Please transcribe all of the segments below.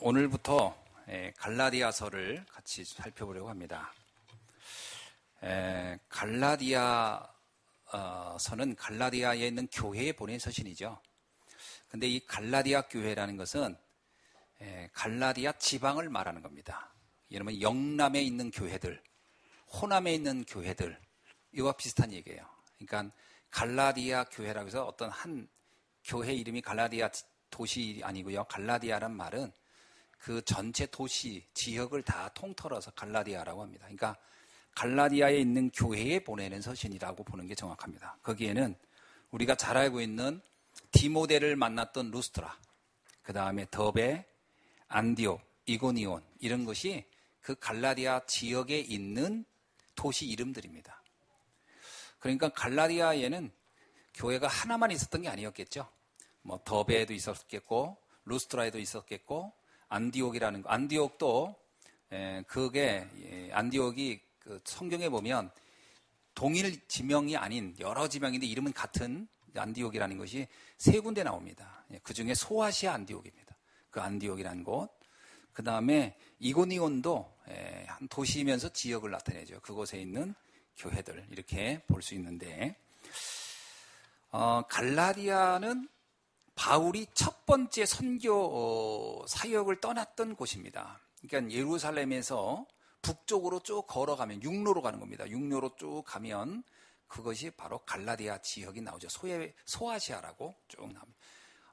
오늘부터 갈라디아서를 같이 살펴보려고 합니다. 갈라디아서는 갈라디아에 있는 교회에 보낸 서신이죠. 근데 이 갈라디아 교회라는 것은 갈라디아 지방을 말하는 겁니다. 여러분, 영남에 있는 교회들, 호남에 있는 교회들, 이와 비슷한 얘기예요. 그러니까 갈라디아 교회라고 해서 어떤 한 교회 이름이 갈라디아 도시 아니고요. 갈라디아란 말은 그 전체 도시, 지역을 다 통틀어서 갈라디아라고 합니다. 그러니까 갈라디아에 있는 교회에 보내는 서신이라고 보는 게 정확합니다. 거기에는 우리가 잘 알고 있는 디모데를 만났던 루스트라, 그 다음에 더베, 안디옥, 이고니온, 이런 것이 그 갈라디아 지역에 있는 도시 이름들입니다. 그러니까 갈라디아에는 교회가 하나만 있었던 게 아니었겠죠. 뭐 더베에도 있었겠고, 루스트라에도 있었겠고, 안디옥이라는 거, 안디옥도 안디옥이 그 성경에 보면 동일 지명이 아닌 여러 지명인데 이름은 같은 안디옥이라는 것이 세 군데 나옵니다. 그 중에 소아시아 안디옥입니다. 그 안디옥이라는 곳. 그 다음에 이고니온도 한 도시이면서 지역을 나타내죠. 그곳에 있는 교회들, 이렇게 볼 수 있는데, 갈라디아는 바울이 첫 번째 선교 사역을 떠났던 곳입니다. 그러니까 예루살렘에서 북쪽으로 쭉 걸어가면 육로로 가는 겁니다. 육로로 쭉 가면 그것이 바로 갈라디아 지역이 나오죠. 소아시아라고 쭉 나옵니다.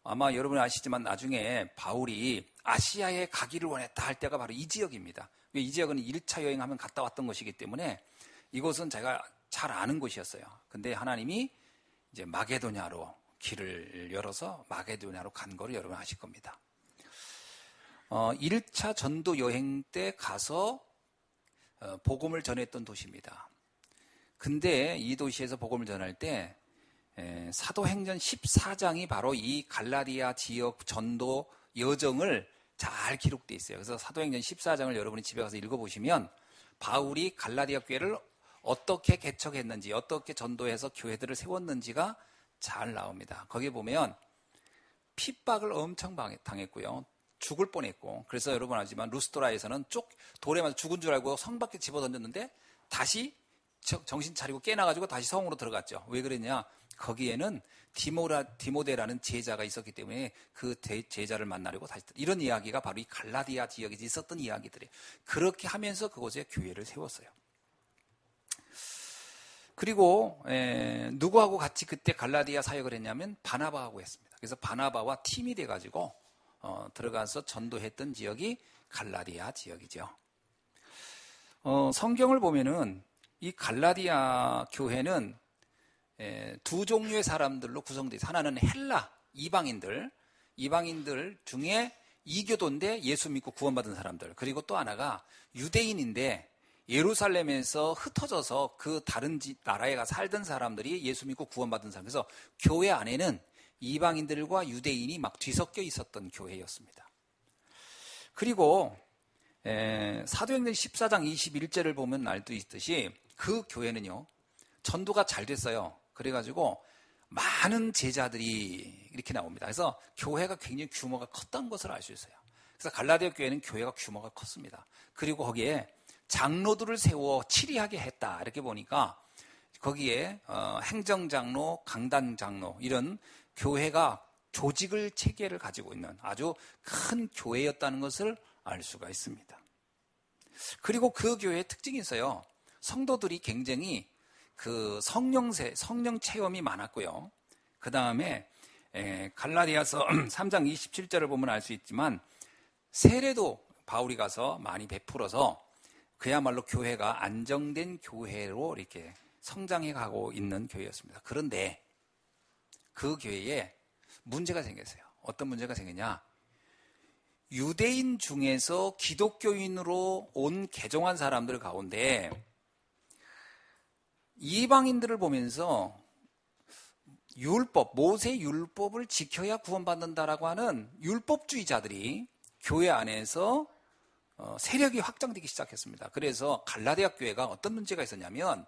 아마 여러분이 아시지만 나중에 바울이 아시아에 가기를 원했다 할 때가 바로 이 지역입니다. 이 지역은 1차 여행하면 갔다 왔던 것이기 때문에 이곳은 제가 잘 아는 곳이었어요. 근데 하나님이 이제 마게도냐로 길을 열어서 마게도냐로 간 거를 여러분 아실 겁니다. 1차 전도 여행 때 가서 복음을 전했던 도시입니다. 근데 이 도시에서 복음을 전할 때 사도행전 14장이 바로 이 갈라디아 지역 전도 여정을 잘 기록되어 있어요. 그래서 사도행전 14장을 여러분이 집에 가서 읽어보시면 바울이 갈라디아 교회를 어떻게 개척했는지, 어떻게 전도해서 교회들을 세웠는지가 잘 나옵니다. 거기에 보면 핍박을 엄청 당했고요. 죽을 뻔했고, 그래서 여러분 알지만 루스트라에서는 돌에 맞아 죽은 줄 알고 성 밖에 집어던졌는데 다시 정신 차리고 깨나가지고 다시 성으로 들어갔죠. 왜 그랬냐? 거기에는 디모데라는 제자가 있었기 때문에 그 제자를 만나려고 다시, 이런 이야기가 바로 이 갈라디아 지역에 있었던 이야기들이에요. 그렇게 하면서 그곳에 교회를 세웠어요. 그리고 누구하고 같이 그때 갈라디아 사역을 했냐면 바나바하고 했습니다. 그래서 바나바와 팀이 돼가지고 들어가서 전도했던 지역이 갈라디아 지역이죠. 성경을 보면은 이 갈라디아 교회는 두 종류의 사람들로 구성되어 있어요. 하나는 헬라, 이방인들 중에 이교도인데 예수 믿고 구원받은 사람들, 그리고 또 하나가 유대인인데 예루살렘에서 흩어져서 그 다른 나라에 가서 살던 사람들이 예수 믿고 구원받은 사람. 그래서 교회 안에는 이방인들과 유대인이 막 뒤섞여 있었던 교회였습니다. 그리고 사도행전 14장 21절을 보면 알 수 있듯이 그 교회는요, 전도가 잘 됐어요. 그래가지고 많은 제자들이 이렇게 나옵니다. 그래서 교회가 굉장히 규모가 컸다는 것을 알 수 있어요. 그래서 갈라디아 교회는 교회가 규모가 컸습니다. 그리고 거기에 장로들을 세워 치리하게 했다. 이렇게 보니까 거기에 행정장로, 강단장로, 이런 교회가 조직을 체계를 가지고 있는 아주 큰 교회였다는 것을 알 수가 있습니다. 그리고 그 교회의 특징이 있어요. 성도들이 굉장히 그 성령 체험이 많았고요. 그 다음에 갈라디아서 3장 27절을 보면 알 수 있지만 세례도 바울이 가서 많이 베풀어서 그야말로 교회가 안정된 교회로 이렇게 성장해 가고 있는 교회였습니다. 그런데 그 교회에 문제가 생겼어요. 어떤 문제가 생겼냐? 유대인 중에서 기독교인으로 온 개종한 사람들 가운데 이방인들을 보면서 모세 율법을 지켜야 구원받는다라고 하는 율법주의자들이 교회 안에서 세력이 확장되기 시작했습니다. 그래서 갈라디아 교회가 어떤 문제가 있었냐면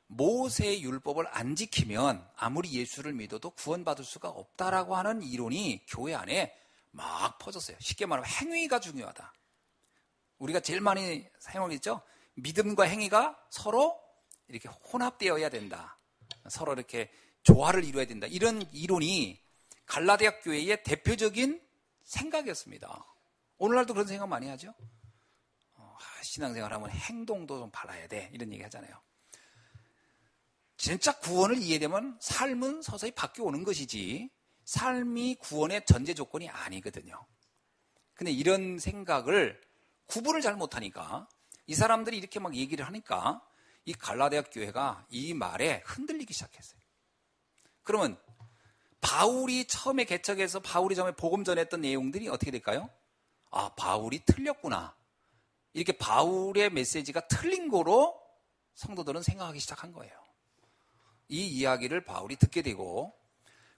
모세의 율법을 안 지키면 아무리 예수를 믿어도 구원받을 수가 없다라고 하는 이론이 교회 안에 막 퍼졌어요. 쉽게 말하면 행위가 중요하다. 우리가 제일 많이 사용하겠죠? 믿음과 행위가 서로 이렇게 혼합되어야 된다. 서로 이렇게 조화를 이루어야 된다. 이런 이론이 갈라디아 교회의 대표적인 생각이었습니다. 오늘날도 그런 생각 많이 하죠? 신앙생활하면 행동도 좀 바라야 돼. 이런 얘기 하잖아요. 진짜 구원을 이해되면 삶은 서서히 바뀌어오는 것이지 삶이 구원의 전제 조건이 아니거든요. 근데 이런 생각을 구분을 잘 못하니까 이 사람들이 이렇게 막 얘기를 하니까 이 갈라디아 교회가 이 말에 흔들리기 시작했어요. 그러면 바울이 처음에 개척해서 바울이 처음에 복음 전했던 내용들이 어떻게 될까요? 아, 바울이 틀렸구나. 이렇게 바울의 메시지가 틀린 거로 성도들은 생각하기 시작한 거예요. 이 이야기를 바울이 듣게 되고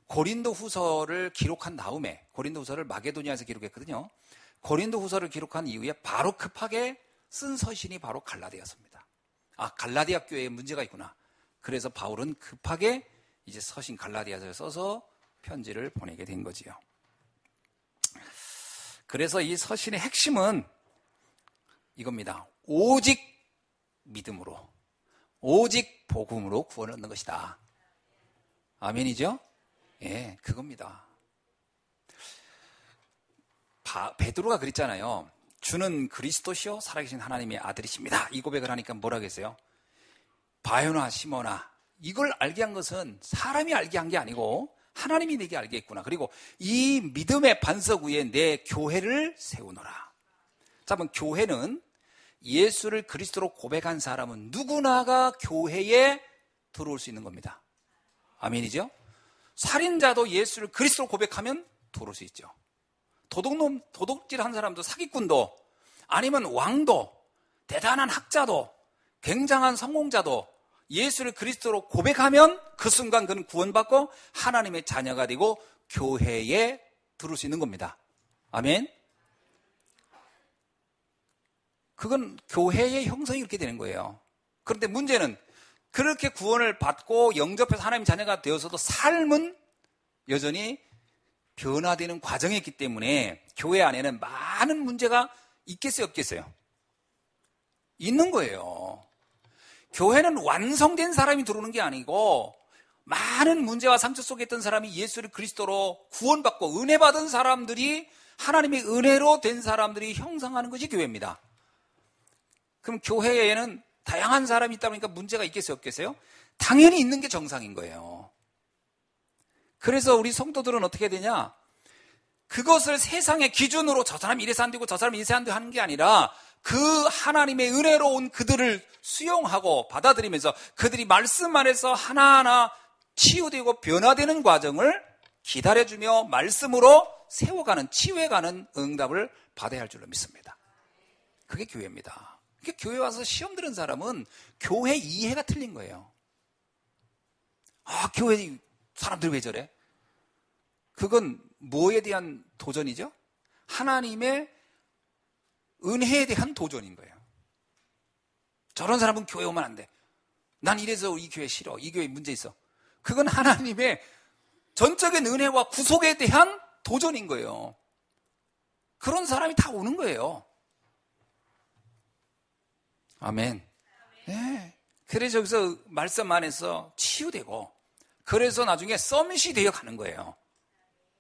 고린도 후서를 기록한 다음에 고린도 후서를 마게도니아에서 기록했거든요. 고린도 후서를 기록한 이후에 바로 급하게 쓴 서신이 바로 갈라디아서입니다. 아, 갈라디아 교회에 문제가 있구나. 그래서 바울은 급하게 이제 서신 갈라디아서를 써서 편지를 보내게 된 거지요. 그래서 이 서신의 핵심은 이겁니다. 오직 믿음으로, 오직 복음으로 구원을 얻는 것이다. 아멘이죠? 예, 그겁니다. 베드로가 그랬잖아요. 주는 그리스도시요 살아계신 하나님의 아들이십니다. 이 고백을 하니까 뭐라 그랬어요? 바요나 시몬아, 이걸 알게 한 것은 사람이 알게 한 게 아니고 하나님이 내게 알게 했구나. 그리고 이 믿음의 반석 위에 내 교회를 세우노라. 자, 그럼 교회는 예수를 그리스도로 고백한 사람은 누구나가 교회에 들어올 수 있는 겁니다. 아멘이죠? 살인자도 예수를 그리스도로 고백하면 들어올 수 있죠. 도둑놈, 도둑질한 사람도, 사기꾼도, 아니면 왕도, 대단한 학자도, 굉장한 성공자도 예수를 그리스도로 고백하면 그 순간 그는 구원받고 하나님의 자녀가 되고 교회에 들어올 수 있는 겁니다. 아멘. 그건 교회의 형성이 그렇게 되는 거예요. 그런데 문제는 그렇게 구원을 받고 영접해서 하나님의 자녀가 되어서도 삶은 여전히 변화되는 과정이었기 때문에 교회 안에는 많은 문제가 있겠어요, 없겠어요? 있는 거예요. 교회는 완성된 사람이 들어오는 게 아니고 많은 문제와 상처 속에 있던 사람이 예수를 그리스도로 구원받고 은혜 받은 사람들이, 하나님의 은혜로 된 사람들이 형성하는 것이 교회입니다. 그럼 교회에는 다양한 사람이 있다 보니까 문제가 있겠어요, 없겠어요? 당연히 있는 게 정상인 거예요. 그래서 우리 성도들은 어떻게 되냐? 그것을 세상의 기준으로 저 사람이 이래서 안 되고 저 사람이 이래서 안 되고 하는 게 아니라 그 하나님의 은혜로 온 그들을 수용하고 받아들이면서 그들이 말씀 안에서 하나하나 치유되고 변화되는 과정을 기다려주며 말씀으로 세워가는, 치유해가는 응답을 받아야 할 줄로 믿습니다. 그게 교회입니다. 교회 와서 시험 들은 사람은 교회 이해가 틀린 거예요. 아, 교회 사람들 왜 저래? 그건 뭐에 대한 도전이죠? 하나님의 은혜에 대한 도전인 거예요. 저런 사람은 교회 오면 안 돼. 난 이래서 이 교회 싫어. 이 교회 문제 있어. 그건 하나님의 전적인 은혜와 구속에 대한 도전인 거예요. 그런 사람이 다 오는 거예요. 아멘. 네. 그래서 여기서 말씀 안에서 치유되고, 그래서 나중에 서밋이 되어 가는 거예요.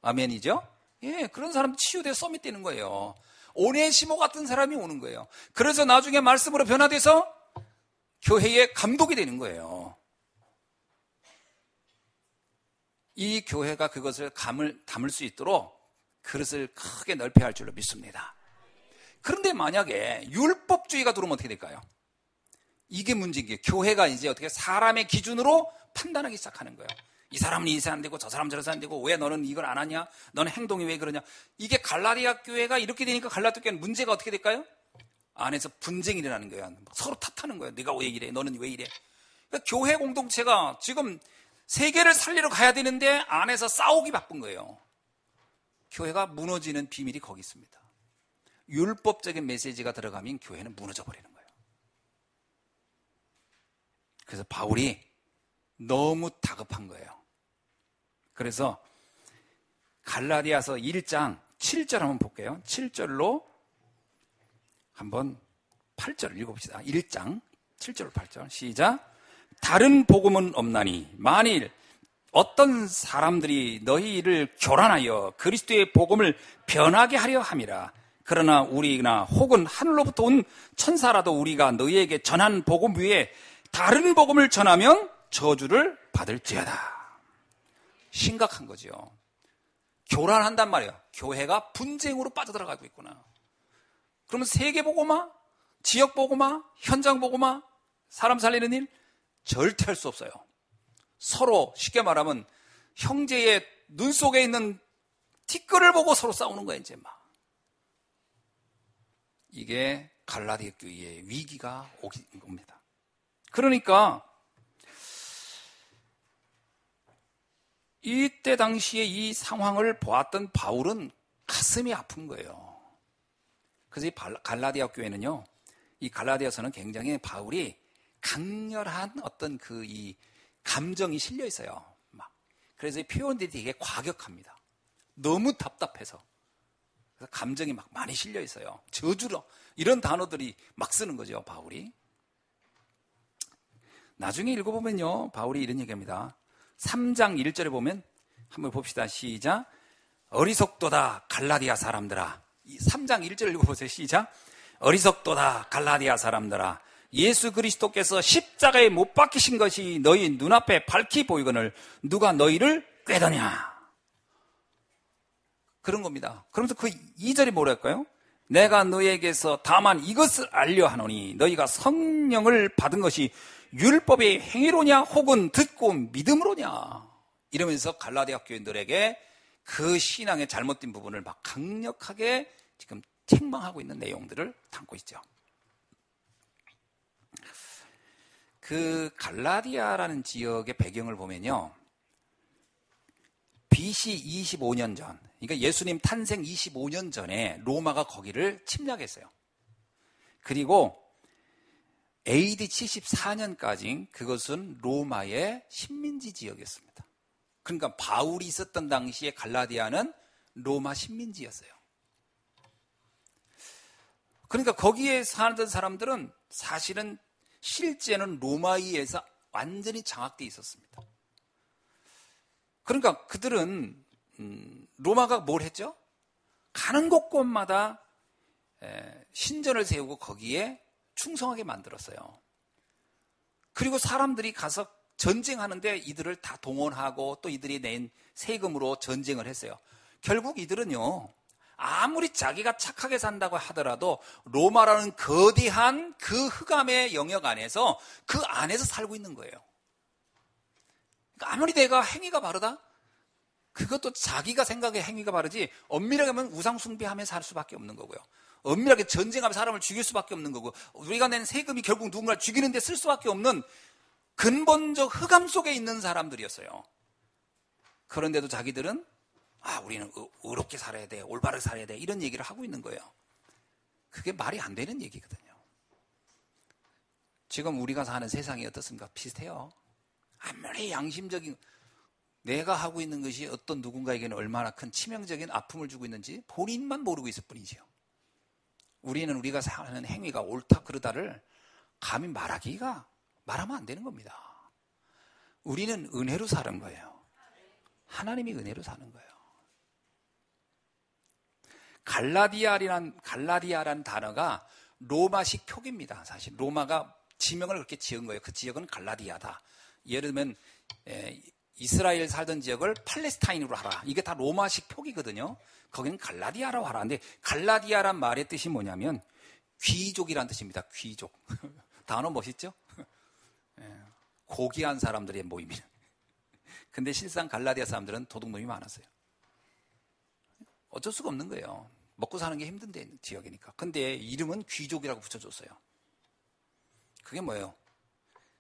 아멘이죠? 예, 그런 사람 치유되어 서밋 되는 거예요. 오네시모 같은 사람이 오는 거예요. 그래서 나중에 말씀으로 변화돼서 교회의 감독이 되는 거예요. 이 교회가 그것을 담을 수 있도록 그릇을 크게 넓혀야 할 줄로 믿습니다. 그런데 만약에 율법주의가 들어오면 어떻게 될까요? 이게 문제인 게, 교회가 이제 어떻게 사람의 기준으로 판단하기 시작하는 거예요. 이 사람은 이래서 안 되고 저 사람은 저래서 안 되고 왜 너는 이걸 안 하냐? 너는 행동이 왜 그러냐? 이게 갈라디아 교회가 이렇게 되니까 갈라디아 교회는 문제가 어떻게 될까요? 안에서 분쟁이 일어나는 거예요. 서로 탓하는 거예요. 네가 왜 이래? 너는 왜 이래? 그러니까 교회 공동체가 지금 세계를 살리러 가야 되는데 안에서 싸우기 바쁜 거예요. 교회가 무너지는 비밀이 거기 있습니다. 율법적인 메시지가 들어가면 교회는 무너져 버리는 거예요. 그래서 바울이 너무 다급한 거예요. 그래서 갈라디아서 1장 7절 한번 볼게요. 7절로 한번 8절 읽어봅시다. 1장 7절 8절 시작. 다른 복음은 없나니 만일 어떤 사람들이 너희를 교란하여 그리스도의 복음을 변하게 하려 함이라. 그러나 우리나 혹은 하늘로부터 온 천사라도 우리가 너희에게 전한 복음 위에 다른 복음을 전하면 저주를 받을지어다. 심각한 거죠. 교란한단 말이에요. 교회가 분쟁으로 빠져들어가고 있구나. 그러면 세계 복음화, 지역 복음화, 현장 복음화, 사람 살리는 일 절대 할 수 없어요. 서로 쉽게 말하면 형제의 눈 속에 있는 티끌을 보고 서로 싸우는 거예요. 이제 막 이게 갈라디아 교회의 위기가 옵니다. 그러니까 이때 당시에 이 상황을 보았던 바울은 가슴이 아픈 거예요. 그래서 이 갈라디아 교회는요, 이 갈라디아서는 굉장히 바울이 강렬한 어떤 이 감정이 실려 있어요. 그래서 이 표현들이 되게 과격합니다. 너무 답답해서. 그래서 감정이 막 많이 실려 있어요. 저주로 이런 단어들이 막 쓰는 거죠, 바울이. 나중에 읽어보면요, 바울이 이런 얘기합니다. 3장 1절에 보면 한번 봅시다. 시작. 어리석도다 갈라디아 사람들아. 3장 1절 읽어보세요. 시작. 어리석도다 갈라디아 사람들아. 예수 그리스도께서 십자가에 못 박히신 것이 너희 눈앞에 밝히 보이거늘 누가 너희를 꾀더냐. 그런 겁니다. 그러면서 그 2절이 뭐랄까요? 내가 너희에게서 다만 이것을 알려 하노니 너희가 성령을 받은 것이 율법의 행위로냐 혹은 듣고 믿음으로냐. 이러면서 갈라디아 교인들에게 그 신앙의 잘못된 부분을 막 강력하게 지금 책망하고 있는 내용들을 담고 있죠. 그 갈라디아라는 지역의 배경을 보면요, BC 25년 전, 그러니까 예수님 탄생 25년 전에 로마가 거기를 침략했어요. 그리고 AD 74년까지 그것은 로마의 식민지 지역이었습니다. 그러니까 바울이 있었던 당시에 갈라디아는 로마 식민지였어요. 그러니까 거기에 사는 사람들은 사실은 실제는 로마에 의해서 완전히 장악되어 있었습니다. 그러니까 그들은 로마가 뭘 했죠? 가는 곳곳마다 신전을 세우고 거기에 충성하게 만들었어요. 그리고 사람들이 가서 전쟁하는데 이들을 다 동원하고 또 이들이 낸 세금으로 전쟁을 했어요. 결국 이들은요, 아무리 자기가 착하게 산다고 하더라도 로마라는 거대한 그 흑암의 영역 안에서 그 안에서 살고 있는 거예요. 그러니까 아무리 내가 행위가 바르다? 그것도 자기가 생각해 행위가 바르지, 엄밀하게 하면 우상 숭배하며 살 수밖에 없는 거고요. 엄밀하게 전쟁하며 사람을 죽일 수밖에 없는 거고, 우리가 낸 세금이 결국 누군가를 죽이는 데 쓸 수밖에 없는 근본적 흑암 속에 있는 사람들이었어요. 그런데도 자기들은 우리는 의롭게 살아야 돼, 올바르게 살아야 돼, 이런 얘기를 하고 있는 거예요. 그게 말이 안 되는 얘기거든요. 지금 우리가 사는 세상이 어떻습니까? 비슷해요. 아무리 양심적인, 내가 하고 있는 것이 어떤 누군가에게는 얼마나 큰 치명적인 아픔을 주고 있는지 본인만 모르고 있을 뿐이지요. 우리는 우리가 사는 행위가 옳다 그르다를 감히 말하면 안 되는 겁니다. 우리는 은혜로 사는 거예요. 하나님이 은혜로 사는 거예요. 갈라디아라는 단어가 로마식 표기입니다. 사실 로마가 지명을 그렇게 지은 거예요. 그 지역은 갈라디아다. 예를 들면 이스라엘 살던 지역을 팔레스타인으로 하라. 이게 다 로마식 표기거든요. 거기는 갈라디아라고 하라. 근데 갈라디아란 말의 뜻이 뭐냐면 귀족이란 뜻입니다. 귀족. 단어 멋있죠? 고귀한 사람들의 모임이에요. 근데 실상 갈라디아 사람들은 도둑놈이 많았어요. 어쩔 수가 없는 거예요. 먹고 사는 게 힘든 지역이니까. 근데 이름은 귀족이라고 붙여줬어요. 그게 뭐예요?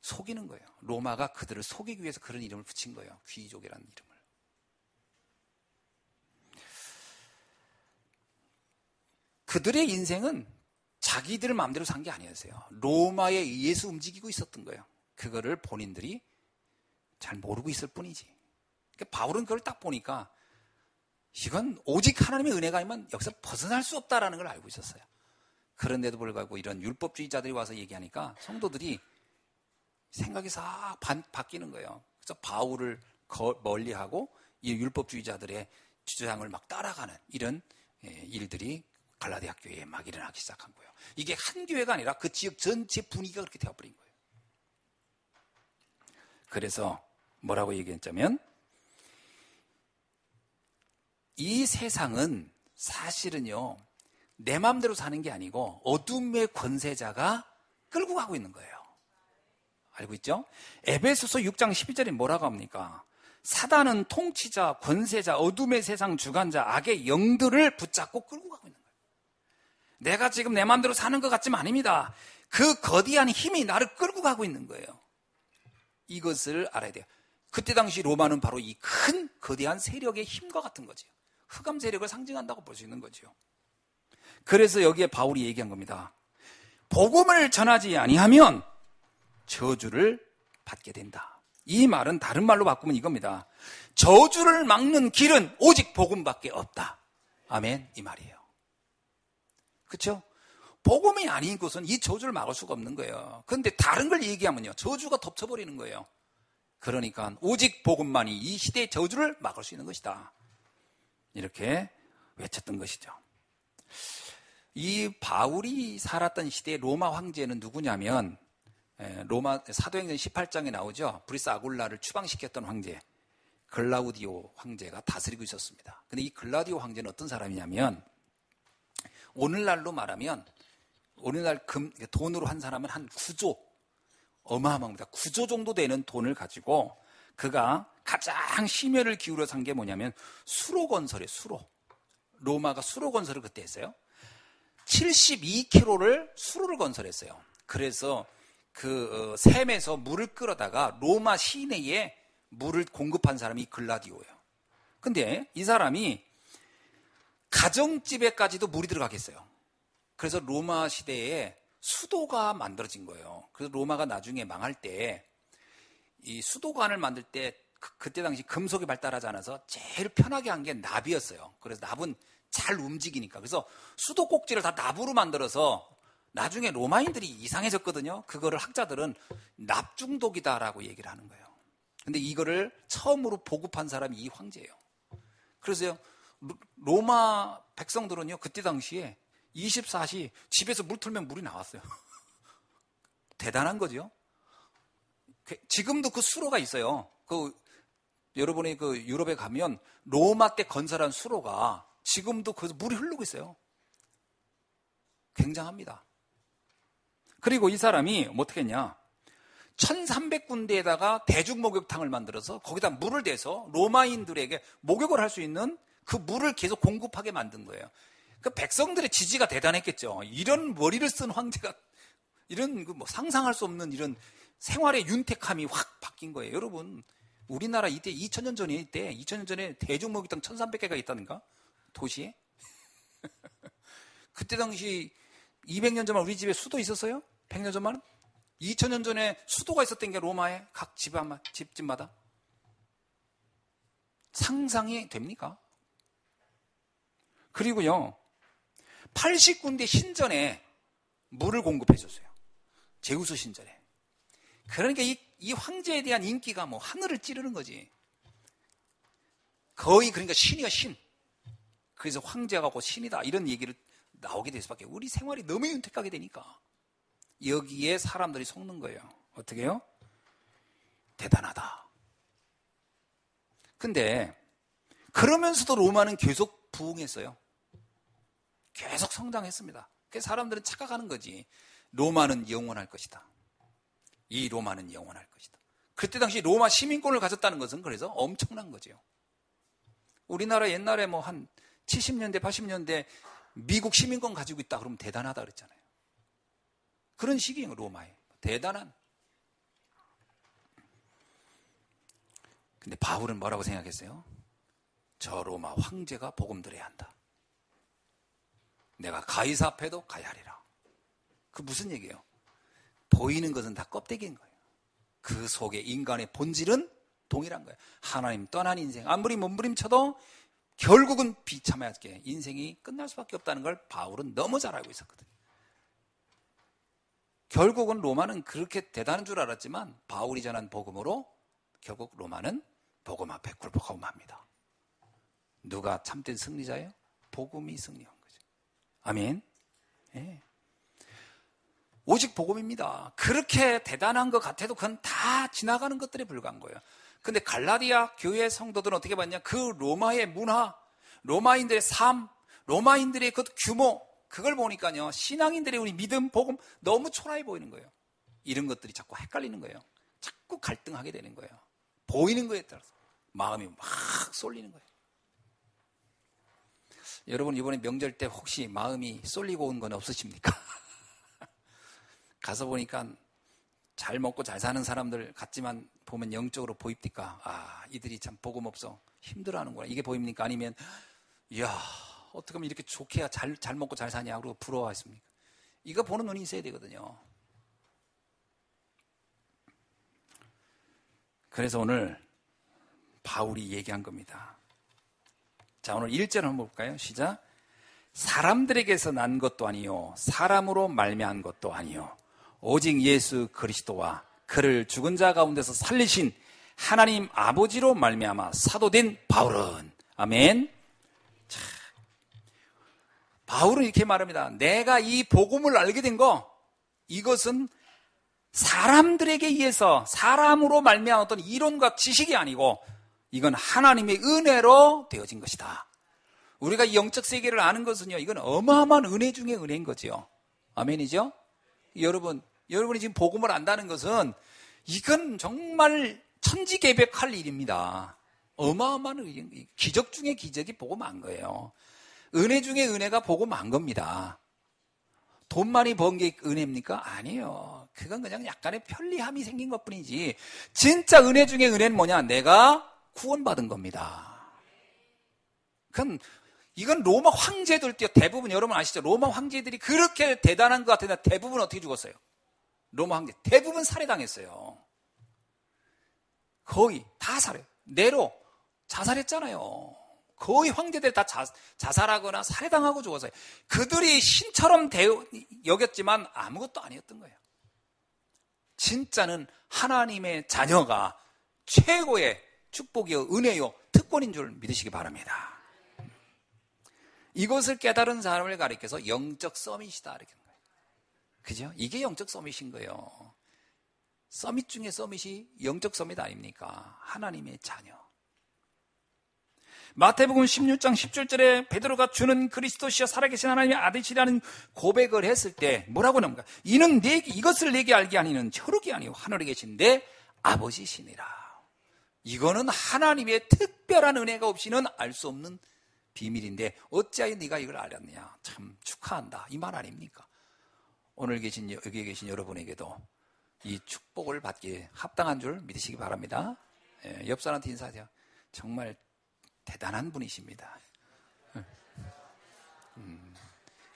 속이는 거예요. 로마가 그들을 속이기 위해서 그런 이름을 붙인 거예요. 귀족이라는 이름을. 그들의 인생은 자기들 마음대로 산 게 아니었어요. 로마에 의해서 움직이고 있었던 거예요. 그거를 본인들이 잘 모르고 있을 뿐이지. 그러니까 바울은 그걸 딱 보니까 이건 오직 하나님의 은혜가 아니면 여기서 벗어날 수 없다라는 걸 알고 있었어요. 그런데도 불구하고 이런 율법주의자들이 와서 얘기하니까 성도들이 생각이 싹 바뀌는 거예요. 그래서 바울을 멀리하고 이 율법주의자들의 주장을 막 따라가는 이런 일들이 갈라디아 교회에 막 일어나기 시작한 거예요. 이게 한 교회가 아니라 그 지역 전체 분위기가 그렇게 되어버린 거예요. 그래서 뭐라고 얘기했냐면 이 세상은 사실은요 내 마음대로 사는 게 아니고 어둠의 권세자가 끌고 가고 있는 거예요. 알고 있죠? 에베소서 6장 12절에 뭐라고 합니까? 사단은 통치자, 권세자, 어둠의 세상 주관자, 악의 영들을 붙잡고 끌고 가고 있는 거예요. 내가 지금 내 마음대로 사는 것 같지만 아닙니다. 그 거대한 힘이 나를 끌고 가고 있는 거예요. 이것을 알아야 돼요. 그때 당시 로마는 바로 이 큰 거대한 세력의 힘과 같은 거죠. 흑암 세력을 상징한다고 볼 수 있는 거죠. 그래서 여기에 바울이 얘기한 겁니다. 복음을 전하지 아니하면 저주를 받게 된다. 이 말은 다른 말로 바꾸면 이겁니다. 저주를 막는 길은 오직 복음밖에 없다. 아멘. 이 말이에요. 그렇죠? 복음이 아닌 것은 이 저주를 막을 수가 없는 거예요. 그런데 다른 걸 얘기하면요 저주가 덮쳐버리는 거예요. 그러니까 오직 복음만이 이 시대의 저주를 막을 수 있는 것이다. 이렇게 외쳤던 것이죠. 이 바울이 살았던 시대의 로마 황제는 누구냐면 로마 사도행전 18장에 나오죠. 브리스 아굴라를 추방시켰던 황제 글라우디오 황제가 다스리고 있었습니다. 근데 이 글라우디오 황제는 어떤 사람이냐면 오늘날로 말하면 오늘날 돈으로 한 사람은 한 9조 어마어마합니다. 9조 정도 되는 돈을 가지고 그가 가장 심혈을 기울여 산 게 뭐냐면 수로 건설이에요. 수로. 로마가 수로 건설을 그때 했어요. 72km를 수로를 건설했어요. 그래서 그 샘에서 물을 끌어다가 로마 시내에 물을 공급한 사람이 글라디오예요. 근데 이 사람이 가정집에까지도 물이 들어가겠어요. 그래서 로마 시대에 수도가 만들어진 거예요. 그래서 로마가 나중에 망할 때 이 수도관을 만들 때 그때 당시 금속이 발달하지 않아서 제일 편하게 한 게 납이었어요. 그래서 납은 잘 움직이니까. 그래서 수도 꼭지를 다 납으로 만들어서 나중에 로마인들이 이상해졌거든요. 그거를 학자들은 납 중독이다라고 얘기를 하는 거예요. 근데 이거를 처음으로 보급한 사람이 이 황제예요. 그래서 로마 백성들은요 그때 당시에 24시 집에서 물 틀면 물이 나왔어요. 대단한 거죠. 지금도 그 수로가 있어요. 여러분이 유럽에 가면 로마 때 건설한 수로가 지금도 거기서 물이 흐르고 있어요. 굉장합니다. 그리고 이 사람이 어떻게 했냐? 1300군데에다가 대중 목욕탕을 만들어서 거기다 물을 대서 로마인들에게 목욕을 할 수 있는 그 물을 계속 공급하게 만든 거예요. 그 백성들의 지지가 대단했겠죠. 이런 머리를 쓴 황제가 이런 뭐 상상할 수 없는 이런 생활의 윤택함이 확 바뀐 거예요. 여러분, 우리나라 이때 2000년 전에 대중 목욕탕 1300개가 있다는가? 도시에? 그때 당시 200년 전만 우리 집에 수도 있었어요? 100년 전만? 2000년 전에 수도가 있었던 게 로마에 각 집마다? 상상이 됩니까? 그리고요, 80군데 신전에 물을 공급해 줬어요. 제우스 신전에. 그러니까 이 황제에 대한 인기가 뭐 하늘을 찌르는 거지. 거의 그러니까 신이야, 신. 그래서 황제가 곧 신이다. 이런 얘기를 나오게 될 수밖에. 우리 생활이 너무 윤택하게 되니까. 여기에 사람들이 속는 거예요. 어떻게 해요? 대단하다. 근데 그러면서도 로마는 계속 부흥했어요. 계속 성장했습니다. 그래서 사람들은 착각하는 거지. 로마는 영원할 것이다. 이 로마는 영원할 것이다. 그때 당시 로마 시민권을 가졌다는 것은 그래서 엄청난 거죠. 우리나라 옛날에 뭐 한 70년대, 80년대 미국 시민권 가지고 있다 그러면 대단하다 그랬잖아요. 그런 시기예요, 로마에. 대단한. 근데 바울은 뭐라고 생각했어요? 저 로마 황제가 복음 들어야 한다. 내가 가이사 앞에도 가야 하리라. 그 무슨 얘기예요? 보이는 것은 다 껍데기인 거예요. 그 속에 인간의 본질은 동일한 거예요. 하나님 떠난 인생. 아무리 몸부림쳐도 결국은 비참하게 인생이 끝날 수밖에 없다는 걸 바울은 너무 잘 알고 있었거든요. 결국은 로마는 그렇게 대단한 줄 알았지만 바울이 전한 복음으로 결국 로마는 복음 앞에 굴복하고 맙니다. 누가 참된 승리자예요? 복음이 승리한 거죠. 아멘. 네. 오직 복음입니다. 그렇게 대단한 것 같아도 그건 다 지나가는 것들에 불과한 거예요. 근데 갈라디아 교회 성도들은 어떻게 봤냐? 그 로마의 문화, 로마인들의 삶, 로마인들의 그 규모, 그걸 보니까요, 신앙인들의 우리 믿음, 복음 너무 초라해 보이는 거예요. 이런 것들이 자꾸 헷갈리는 거예요. 자꾸 갈등하게 되는 거예요. 보이는 거에 따라서 마음이 막 쏠리는 거예요. 여러분 이번에 명절 때 혹시 마음이 쏠리고 온 건 없으십니까? 가서 보니까 잘 먹고 잘 사는 사람들 같지만 보면 영적으로 보입니까? 아, 이들이 참 복음 없어 힘들어하는구나, 이게 보입니까? 아니면 이야, 어떻게 하면 이렇게 좋게 해야 잘 먹고 잘 사냐 그러고 부러워했습니까? 이거 보는 눈이 있어야 되거든요. 그래서 오늘 바울이 얘기한 겁니다. 자, 오늘 1절 한번 볼까요? 시작. 사람들에게서 난 것도 아니요 사람으로 말미암은 것도 아니요 오직 예수 그리스도와 그를 죽은 자 가운데서 살리신 하나님 아버지로 말미암아 사도된 바울은. 아멘. 자, 바울은 이렇게 말합니다. 내가 이 복음을 알게 된 거, 이것은 사람들에게 의해서 사람으로 말미암은 어떤 이론과 지식이 아니고 이건 하나님의 은혜로 되어진 것이다. 우리가 이 영적 세계를 아는 것은요, 이건 어마어마한 은혜 중에 은혜인 거죠. 아멘이죠? 여러분이 지금 복음을 안다는 것은 이건 정말 천지개벽할 일입니다. 어마어마한 기적 중에 기적이 복음 안 거예요. 은혜 중에 은혜가 복음 안 겁니다. 돈 많이 번 게 은혜입니까? 아니에요. 그건 그냥 약간의 편리함이 생긴 것뿐이지 진짜 은혜 중에 은혜는 뭐냐? 내가 구원받은 겁니다. 이건 로마 황제들 대부분 여러분 아시죠? 로마 황제들이 그렇게 대단한 것 같은데 대부분 어떻게 죽었어요? 로마 황제 대부분 살해당했어요. 거의 다 네로 자살했잖아요. 거의 황제들 다 자살하거나 살해당하고 죽었어요. 그들이 신처럼 여겼지만 아무것도 아니었던 거예요. 진짜는 하나님의 자녀가 최고의 축복이요 은혜요 특권인 줄 믿으시기 바랍니다. 이것을 깨달은 사람을 가리켜서 영적 서밋이다 이렇게 하는 거예요. 그죠? 이게 영적 서밋인 거예요. 서밋 중에 서밋이 영적 서밋 아닙니까? 하나님의 자녀. 마태복음 16장 17절에 베드로가 주는 그리스도시여 살아계신 하나님의 아들이라는 고백을 했을 때 뭐라고 나옵니까? 이는 이것을 내게 알게 하니는 혈육이 아니요 하늘에 계신 내 아버지시니라. 이거는 하나님의 특별한 은혜가 없이는 알 수 없는 비밀인데 어찌하여 네가 이걸 알았느냐. 참 축하한다 이 말 아닙니까? 오늘 여기 계신 여러분에게도 이 축복을 받기에 합당한 줄 믿으시기 바랍니다. 옆 사람한테 인사하세요. 정말 대단한 분이십니다.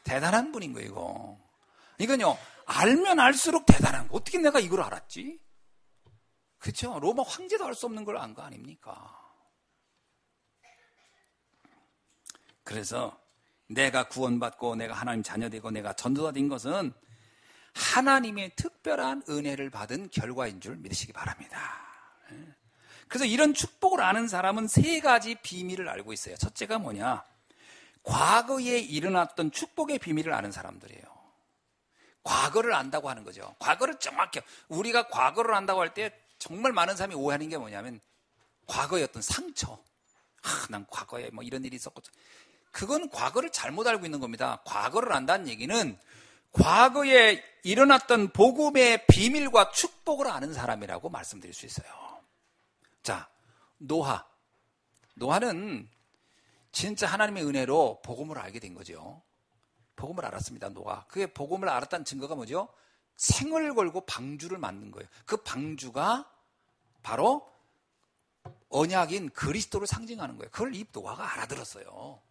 대단한 분인 거예요, 이거. 이건요, 알면 알수록 대단한 거. 어떻게 내가 이걸 알았지? 그렇죠? 로마 황제도 알 수 없는 걸 안 거 아닙니까? 그래서 내가 구원받고 내가 하나님 자녀되고 내가 전도자 된 것은 하나님의 특별한 은혜를 받은 결과인 줄 믿으시기 바랍니다. 그래서 이런 축복을 아는 사람은 세 가지 비밀을 알고 있어요. 첫째가 뭐냐? 과거에 일어났던 축복의 비밀을 아는 사람들이에요. 과거를 안다고 하는 거죠. 과거를 정확히. 우리가 과거를 안다고 할 때 정말 많은 사람이 오해하는 게 뭐냐면 과거의 어떤 상처. 난 과거에 뭐 이런 일이 있었고. 그건 과거를 잘못 알고 있는 겁니다. 과거를 안다는 얘기는 과거에 일어났던 복음의 비밀과 축복을 아는 사람이라고 말씀드릴 수 있어요. 자, 노아는 진짜 하나님의 은혜로 복음을 알게 된 거죠. 복음을 알았습니다, 노아. 그게 복음을 알았다는 증거가 뭐죠? 생을 걸고 방주를 만든 거예요. 그 방주가 바로 언약인 그리스도를 상징하는 거예요. 그걸 이 노아가 알아들었어요.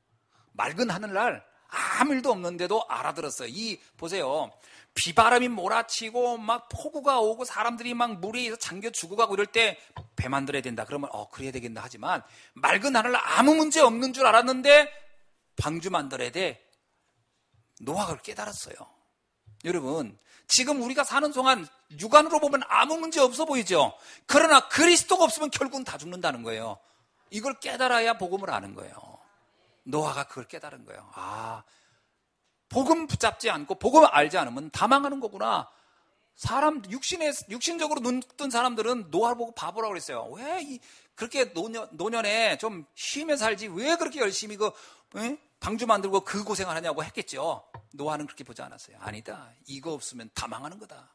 맑은 하늘날 아무 일도 없는데도 알아들었어요. 보세요. 비바람이 몰아치고 막 폭우가 오고 사람들이 막 물에 잠겨 죽어가고 이럴 때 배 만들어야 된다. 그러면 그래야 되겠나 하지만 맑은 하늘 아무 문제 없는 줄 알았는데 방주 만들어야 돼. 노아가 그걸 깨달았어요. 여러분, 지금 우리가 사는 동안 육안으로 보면 아무 문제 없어 보이죠? 그러나 그리스도가 없으면 결국은 다 죽는다는 거예요. 이걸 깨달아야 복음을 아는 거예요. 노아가 그걸 깨달은 거예요. 복음 붙잡지 않고 복음을 알지 않으면 다 망하는 거구나. 육신적으로 눈 뜬 사람들은 노아를 보고 바보라고 그랬어요. 왜 그렇게 노년에 좀 쉬며 살지 왜 그렇게 열심히 방주 만들고 그 고생을 하냐고 했겠죠. 노아는 그렇게 보지 않았어요. 아니다. 이거 없으면 다 망하는 거다.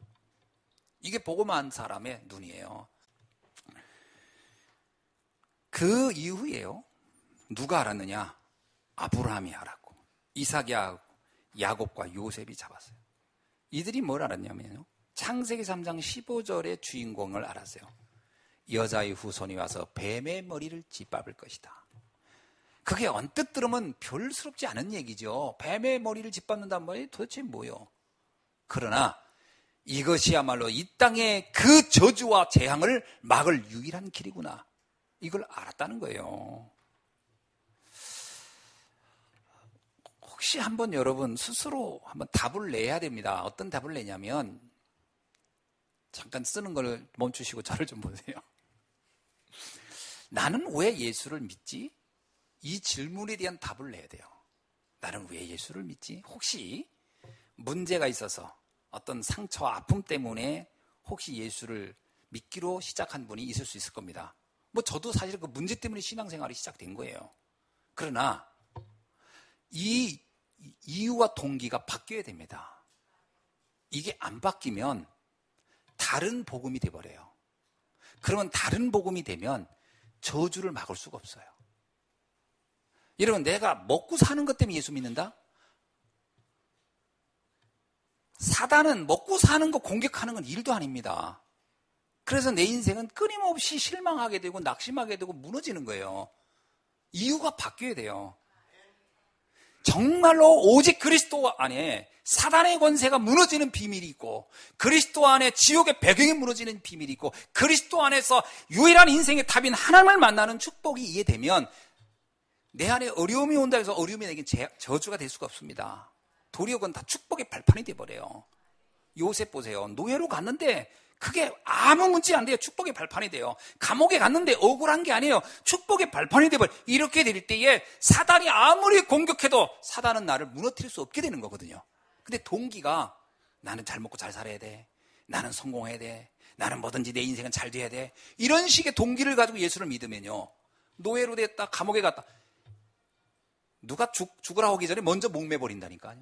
이게 복음한 사람의 눈이에요. 그 이후에요. 누가 알았느냐? 아브라함이 알았고 이삭이 알고 야곱과 요셉이 잡았어요. 이들이 뭘 알았냐면요. 창세기 3장 15절의 주인공을 알았어요. 여자의 후손이 와서 뱀의 머리를 짓밟을 것이다. 그게 언뜻 들으면 별스럽지 않은 얘기죠. 뱀의 머리를 짓밟는다는 말이 도대체 뭐요? 그러나 이것이야말로 이 땅의 그 저주와 재앙을 막을 유일한 길이구나. 이걸 알았다는 거예요. 혹시 한번 여러분 스스로 한번 답을 내야 됩니다. 어떤 답을 내냐면 잠깐 쓰는 걸 멈추시고 저를 좀 보세요. 나는 왜 예수를 믿지? 이 질문에 대한 답을 내야 돼요. 나는 왜 예수를 믿지? 혹시 문제가 있어서 어떤 상처와 아픔 때문에 혹시 예수를 믿기로 시작한 분이 있을 수 있을 겁니다. 저도 사실 그 문제 때문에 신앙생활이 시작된 거예요. 그러나 이 이유와 동기가 바뀌어야 됩니다. 이게 안 바뀌면 다른 복음이 돼버려요. 그러면 다른 복음이 되면 저주를 막을 수가 없어요. 여러분, 내가 먹고 사는 것 때문에 예수 믿는다? 사단은 먹고 사는 거 공격하는 건 일도 아닙니다. 그래서 내 인생은 끊임없이 실망하게 되고 낙심하게 되고 무너지는 거예요. 이유가 바뀌어야 돼요. 정말로 오직 그리스도 안에 사단의 권세가 무너지는 비밀이 있고 그리스도 안에 지옥의 배경이 무너지는 비밀이 있고 그리스도 안에서 유일한 인생의 답인 하나님을 만나는 축복이 이해되면 내 안에 어려움이 온다 해서 어려움이 내겐 저주가 될 수가 없습니다. 도리어 그건 다 축복의 발판이 돼버려요. 요셉 보세요. 노예로 갔는데 그게 아무 문제 안 돼요. 축복의 발판이 돼요. 감옥에 갔는데 억울한 게 아니에요. 축복의 발판이 돼버려요. 이렇게 될 때에 사단이 아무리 공격해도 사단은 나를 무너뜨릴 수 없게 되는 거거든요. 근데 동기가 나는 잘 먹고 잘 살아야 돼. 나는 성공해야 돼. 나는 뭐든지 내 인생은 잘 돼야 돼. 이런 식의 동기를 가지고 예수를 믿으면요. 노예로 됐다. 감옥에 갔다. 누가 죽으라 하기 전에 먼저 목매버린다니까요.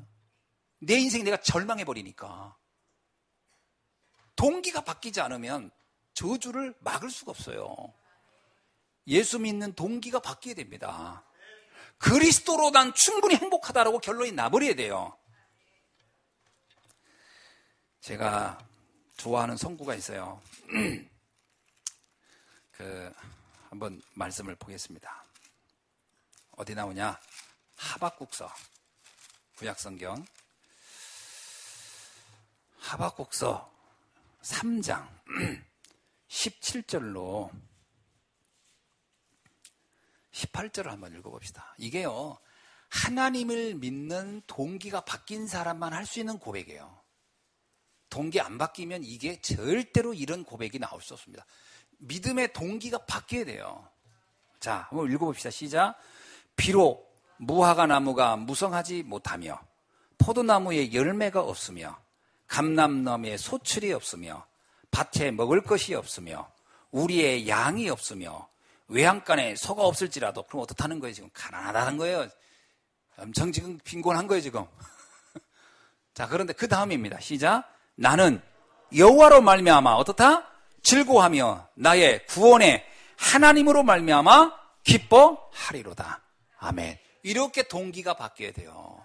내 인생이 내가 절망해버리니까. 동기가 바뀌지 않으면 저주를 막을 수가 없어요. 예수 믿는 동기가 바뀌어야 됩니다. 그리스도로 난 충분히 행복하다라고 결론이 나버려야 돼요. 제가 좋아하는 성구가 있어요. 한번 말씀을 보겠습니다. 어디 나오냐? 하박국서, 구약성경 하박국서 3장 17절로 18절을 한번 읽어봅시다. 이게요, 하나님을 믿는 동기가 바뀐 사람만 할 수 있는 고백이에요. 동기 안 바뀌면 이게 절대로 이런 고백이 나올 수 없습니다. 믿음의 동기가 바뀌어야 돼요. 자, 한번 읽어봅시다. 시작. 비록 무화과 나무가 무성하지 못하며 포도나무에 열매가 없으며 감람나무에 소출이 없으며 밭에 먹을 것이 없으며 우리의 양이 없으며 외양간에 소가 없을지라도, 그럼 어떻다는 거예요? 지금 가난하다는 거예요. 엄청 지금 빈곤한 거예요 지금. 자, 그런데 그 다음입니다. 시작. 나는 여호와로 말미암아 어떻다? 즐거워하며 나의 구원의 하나님으로 말미암아 기뻐하리로다. 아멘. 이렇게 동기가 바뀌어야 돼요.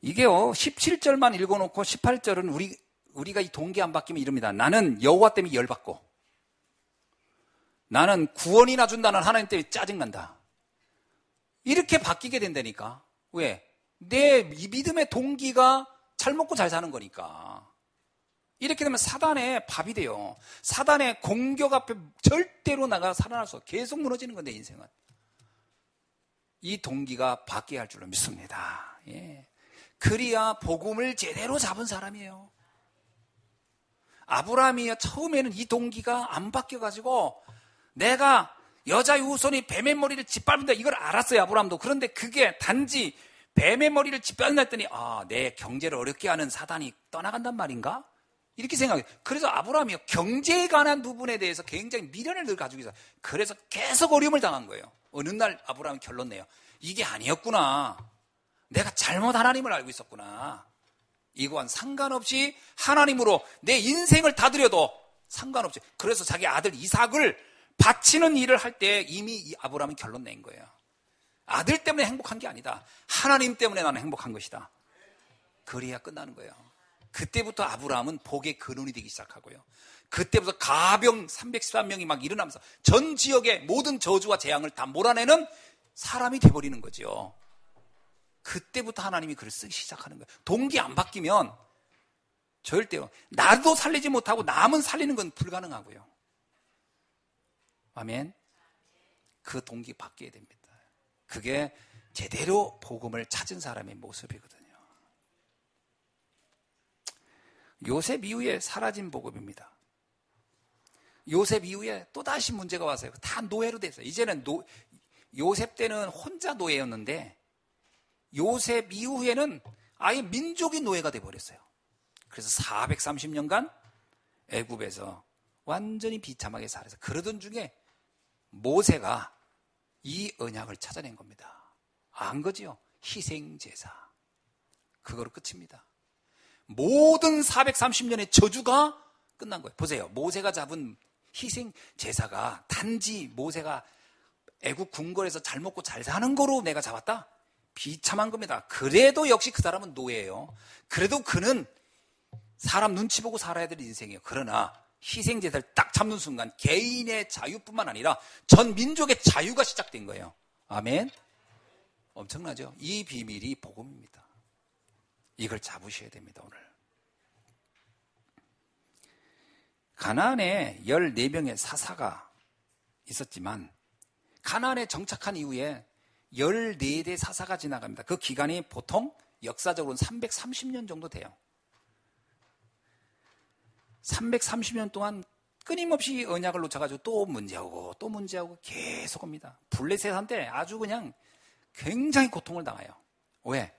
이게요, 17절만 읽어놓고 18절은 우리가 이 동기 안 바뀌면 이럽니다. 나는 여호와 때문에 열받고, 나는 구원이나 준다는 하나님 때문에 짜증난다. 이렇게 바뀌게 된다니까. 왜? 내 믿음의 동기가 잘 먹고 잘 사는 거니까. 이렇게 되면 사단의 밥이 돼요. 사단의 공격 앞에 절대로 나가 살아날 수 없어. 계속 무너지는 건데, 인생은. 이 동기가 바뀌어야 할 줄로 믿습니다. 예. 그리야 복음을 제대로 잡은 사람이에요. 아브라함이 처음에는 이 동기가 안 바뀌어가지고 내가 여자의 후손이 뱀의 머리를 짓밟는다 이걸 알았어요, 아브라함도. 그런데 그게 단지 뱀의 머리를 짓밟는다 했더니 내 경제를 어렵게 하는 사단이 떠나간단 말인가? 이렇게 생각해요. 그래서 아브라함이 경제에 관한 부분에 대해서 굉장히 미련을 늘 가지고 있어요. 그래서 계속 어려움을 당한 거예요. 어느 날 아브라함이 결론 내요. 이게 아니었구나. 내가 잘못 하나님을 알고 있었구나. 이거와는 상관없이 하나님으로 내 인생을 다 드려도 상관없이. 그래서 자기 아들 이삭을 바치는 일을 할 때 이미 이 아브라함이 결론 낸 거예요. 아들 때문에 행복한 게 아니다. 하나님 때문에 나는 행복한 것이다. 그래야 끝나는 거예요. 그때부터 아브라함은 복의 근원이 되기 시작하고요. 그때부터 가병 313명이 막 일어나면서 전 지역의 모든 저주와 재앙을 다 몰아내는 사람이 돼버리는 거죠. 그때부터 하나님이 그를 쓰기 시작하는 거예요. 동기 안 바뀌면 절대로 나도 살리지 못하고 남은 살리는 건 불가능하고요. 아멘. 그 동기 바뀌어야 됩니다. 그게 제대로 복음을 찾은 사람의 모습이거든요. 요셉 이후에 사라진 복음입니다. 요셉 이후에 또다시 문제가 왔어요. 다 노예로 됐어요. 이제는 요셉 때는 혼자 노예였는데 요셉 이후에는 아예 민족이 노예가 돼버렸어요. 그래서 430년간 애굽에서 완전히 비참하게 살아서 그러던 중에 모세가 이 언약을 찾아낸 겁니다. 안 거지요? 희생제사. 그거로 끝입니다. 모든 430년의 저주가 끝난 거예요. 보세요. 모세가 잡은 희생제사가 단지 모세가 애국 궁궐에서 잘 먹고 잘 사는 거로 내가 잡았다? 비참한 겁니다. 그래도 역시 그 사람은 노예예요. 그래도 그는 사람 눈치 보고 살아야 될 인생이에요. 그러나 희생제사를 딱 잡는 순간 개인의 자유뿐만 아니라 전 민족의 자유가 시작된 거예요. 아멘. 엄청나죠? 이 비밀이 복음입니다. 이걸 잡으셔야 됩니다. 오늘 가나안에 14명의 사사가 있었지만 가나안에 정착한 이후에 14대 사사가 지나갑니다. 그 기간이 보통 역사적으로는 330년 정도 돼요. 330년 동안 끊임없이 언약을 놓쳐가지고 또 문제하고 또 문제하고 계속 옵니다. 블레셋한테 아주 그냥 굉장히 고통을 당해요. 왜?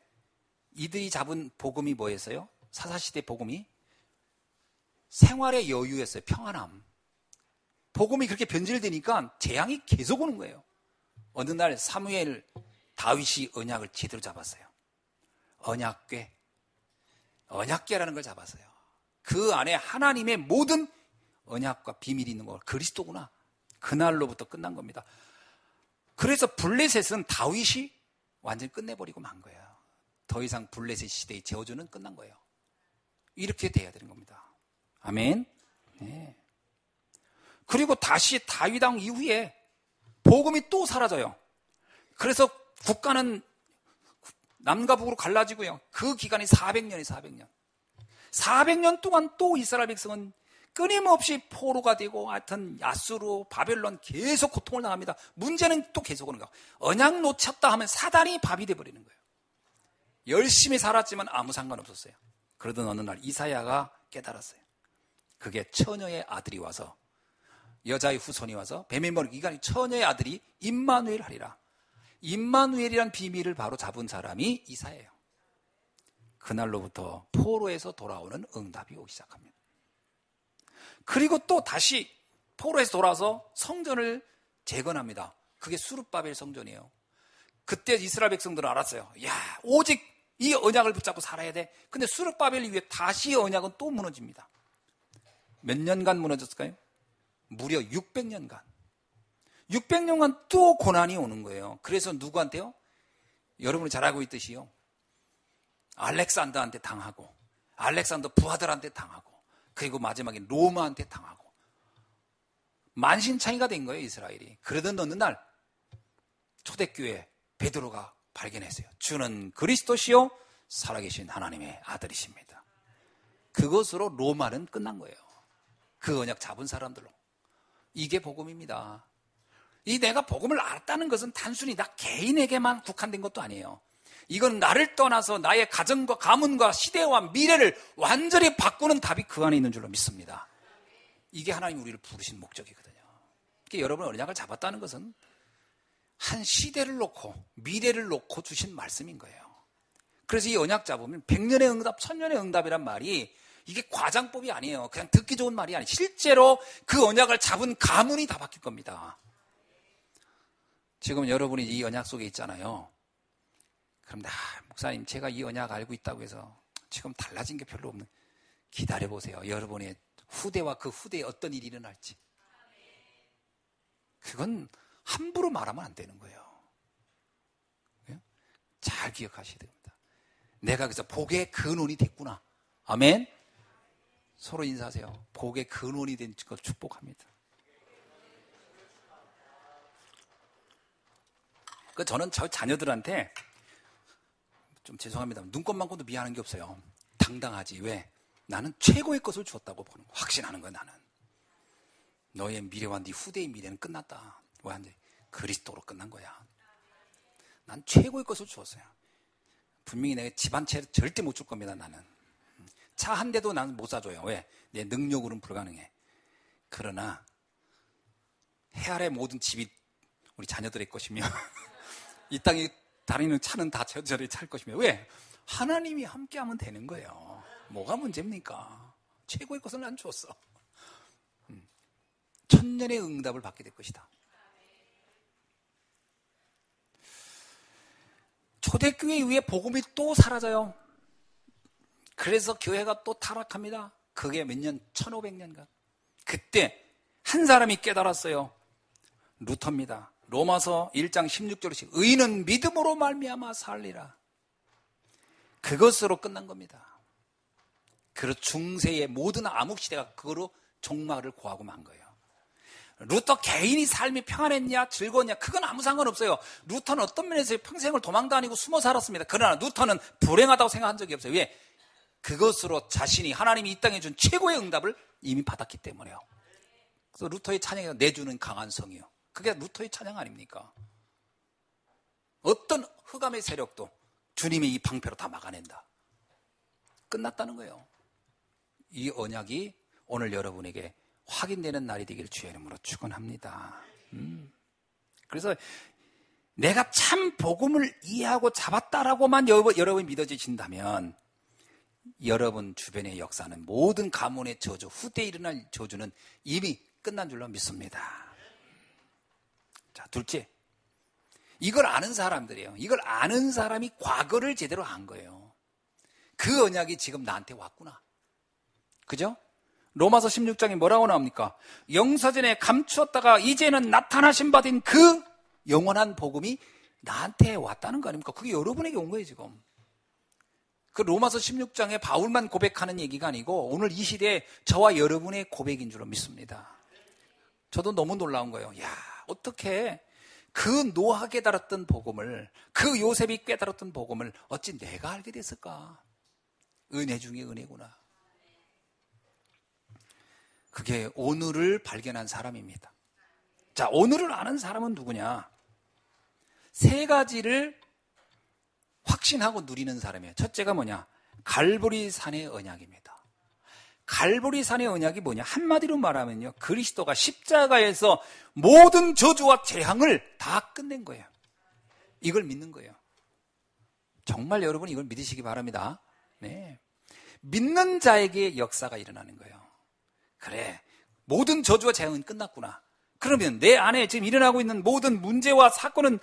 이들이 잡은 복음이 뭐였어요? 사사시대 복음이 생활의 여유였어요. 평안함. 복음이 그렇게 변질되니까 재앙이 계속 오는 거예요. 어느 날 사무엘 다윗이 언약을 제대로 잡았어요. 언약궤라는 걸 잡았어요. 그 안에 하나님의 모든 언약과 비밀이 있는 거 그리스도구나. 그날로부터 끝난 겁니다. 그래서 블레셋은 다윗이 완전히 끝내버리고 만 거예요. 더 이상 블레셋 시대의 저주는 끝난 거예요. 이렇게 돼야 되는 겁니다. 아멘. 네. 그리고 다시 다윗 왕 이후에 복음이 또 사라져요. 그래서 국가는 남과 북으로 갈라지고요. 그 기간이 400년이 400년. 400년 동안 또 이스라엘 백성은 끊임없이 포로가 되고 하여튼 야수로 바벨론 계속 고통을 당합니다. 문제는 또 계속 오는 거예요. 언약 놓쳤다 하면 사단이 밥이 돼버리는 거예요. 열심히 살았지만 아무 상관없었어요. 그러던 어느 날 이사야가 깨달았어요. 그게 처녀의 아들이 와서 여자의 후손이 와서 뱀의 머리 기간이 처녀의 아들이 임마누엘 하리라. 임마누엘이란 비밀을 바로 잡은 사람이 이사야예요. 그날로부터 포로에서 돌아오는 응답이 오기 시작합니다. 그리고 또 다시 포로에서 돌아와서 성전을 재건합니다. 그게 수룹바벨 성전이에요. 그때 이스라엘 백성들은 알았어요. 야, 오직 이 언약을 붙잡고 살아야 돼. 근데 수룹바벨 이후에 다시 언약은 또 무너집니다. 몇 년간 무너졌을까요? 무려 600년간. 600년간 또 고난이 오는 거예요. 그래서 누구한테요? 여러분이 잘 알고 있듯이요. 알렉산더한테 당하고, 알렉산더 부하들한테 당하고, 그리고 마지막에 로마한테 당하고. 만신창이가 된 거예요, 이스라엘이. 그러던 어느 날 초대교회 베드로가 발견했어요. 주는 그리스도시요 살아계신 하나님의 아들이십니다. 그것으로 로마는 끝난 거예요. 그 언약 잡은 사람들로. 이게 복음입니다. 이 내가 복음을 알았다는 것은 단순히 나 개인에게만 국한된 것도 아니에요. 이건 나를 떠나서 나의 가정과 가문과 시대와 미래를 완전히 바꾸는 답이 그 안에 있는 줄로 믿습니다. 이게 하나님 우리를 부르신 목적이거든요. 그러니까 여러분 언약을 잡았다는 것은 한 시대를 놓고 미래를 놓고 주신 말씀인 거예요. 그래서 이 언약 잡으면 100년의 응답, 1000년의 응답이란 말이 이게 과장법이 아니에요. 그냥 듣기 좋은 말이 아니에요. 실제로 그 언약을 잡은 가문이 다 바뀔 겁니다. 지금 여러분이 이 언약 속에 있잖아요. 그럼 목사님 제가 이 언약 알고 있다고 해서 지금 달라진 게 별로 없는, 기다려보세요. 여러분의 후대와 그 후대에 어떤 일이 일어날지. 그건 함부로 말하면 안 되는 거예요. 잘 기억하셔야 됩니다. 내가 그래서 복의 근원이 됐구나. 아멘. 서로 인사하세요. 복의 근원이 된 것 축복합니다. 저는 저 자녀들한테 좀 죄송합니다. 눈꽃만큼도 미안한 게 없어요. 당당하지. 왜? 나는 최고의 것을 주었다고 보는 거. 확신하는 거야 나는. 너의 미래와 네 후대의 미래는 끝났다. 완전히 그리스도로 끝난 거야. 난 최고의 것을 주었어요. 분명히 내가 집 한 채 절대 못 줄 겁니다. 나는. 차 한 대도 나는 못 사줘요. 왜? 내 능력으로는 불가능해. 그러나 해 아래 모든 집이 우리 자녀들의 것이며 이 땅에 다니는 차는 다 저들이 찰 것이며. 왜? 하나님이 함께하면 되는 거예요. 뭐가 문제입니까? 최고의 것을 난 주었어. 1000년의 응답을 받게 될 것이다. 초대교회 이후에 복음이 또 사라져요. 그래서 교회가 또 타락합니다. 그게 몇 년? 1500년간. 그때 한 사람이 깨달았어요. 루터입니다. 로마서 1장 16절씩 의인은 믿음으로 말미암아 살리라. 그것으로 끝난 겁니다. 그리고 중세의 모든 암흑시대가 그거로 종말을 고하고 만 거예요. 루터 개인이 삶이 평안했냐 즐거웠냐 그건 아무 상관없어요. 루터는 어떤 면에서 평생을 도망 다니고 숨어 살았습니다. 그러나 루터는 불행하다고 생각한 적이 없어요. 왜? 그것으로 자신이 하나님이 이 땅에 준 최고의 응답을 이미 받았기 때문에요. 그래서 루터의 찬양이 내주는 강한 성이요. 그게 루터의 찬양 아닙니까? 어떤 흑암의 세력도 주님의 이 방패로 다 막아낸다. 끝났다는 거예요. 이 언약이 오늘 여러분에게 확인되는 날이 되기를 주의 이름으로 축원합니다. 그래서 내가 참 복음을 이해하고 잡았다라고만 여러분이 믿어지신다면 여러분 주변의 역사는 모든 가문의 저주, 후대에 일어날 저주는 이미 끝난 줄로 믿습니다. 자, 둘째. 이걸 아는 사람들이에요. 이걸 아는 사람이 과거를 제대로 안 거예요. 그 언약이 지금 나한테 왔구나. 그죠? 로마서 16장에 뭐라고 나옵니까? 영사전에 감추었다가 이제는 나타나신 바 된 그 영원한 복음이 나한테 왔다는 거 아닙니까? 그게 여러분에게 온 거예요, 지금. 그 로마서 16장에 바울만 고백하는 얘기가 아니고 오늘 이 시대에 저와 여러분의 고백인 줄로 믿습니다. 저도 너무 놀라운 거예요. 야, 어떻게 그 노아 깨달았던 복음을, 그 요셉이 깨달았던 복음을 어찌 내가 알게 됐을까? 은혜 중에 은혜구나. 그게 오늘을 발견한 사람입니다. 자, 오늘을 아는 사람은 누구냐? 세 가지를 확신하고 누리는 사람이에요. 첫째가 뭐냐? 갈보리 산의 언약입니다. 갈보리 산의 언약이 뭐냐? 한마디로 말하면요, 그리스도가 십자가에서 모든 저주와 재앙을 다 끝낸 거예요. 이걸 믿는 거예요. 정말 여러분 이걸 믿으시기 바랍니다. 네. 믿는 자에게 역사가 일어나는 거예요. 그래, 모든 저주와 재앙은 끝났구나. 그러면 내 안에 지금 일어나고 있는 모든 문제와 사건은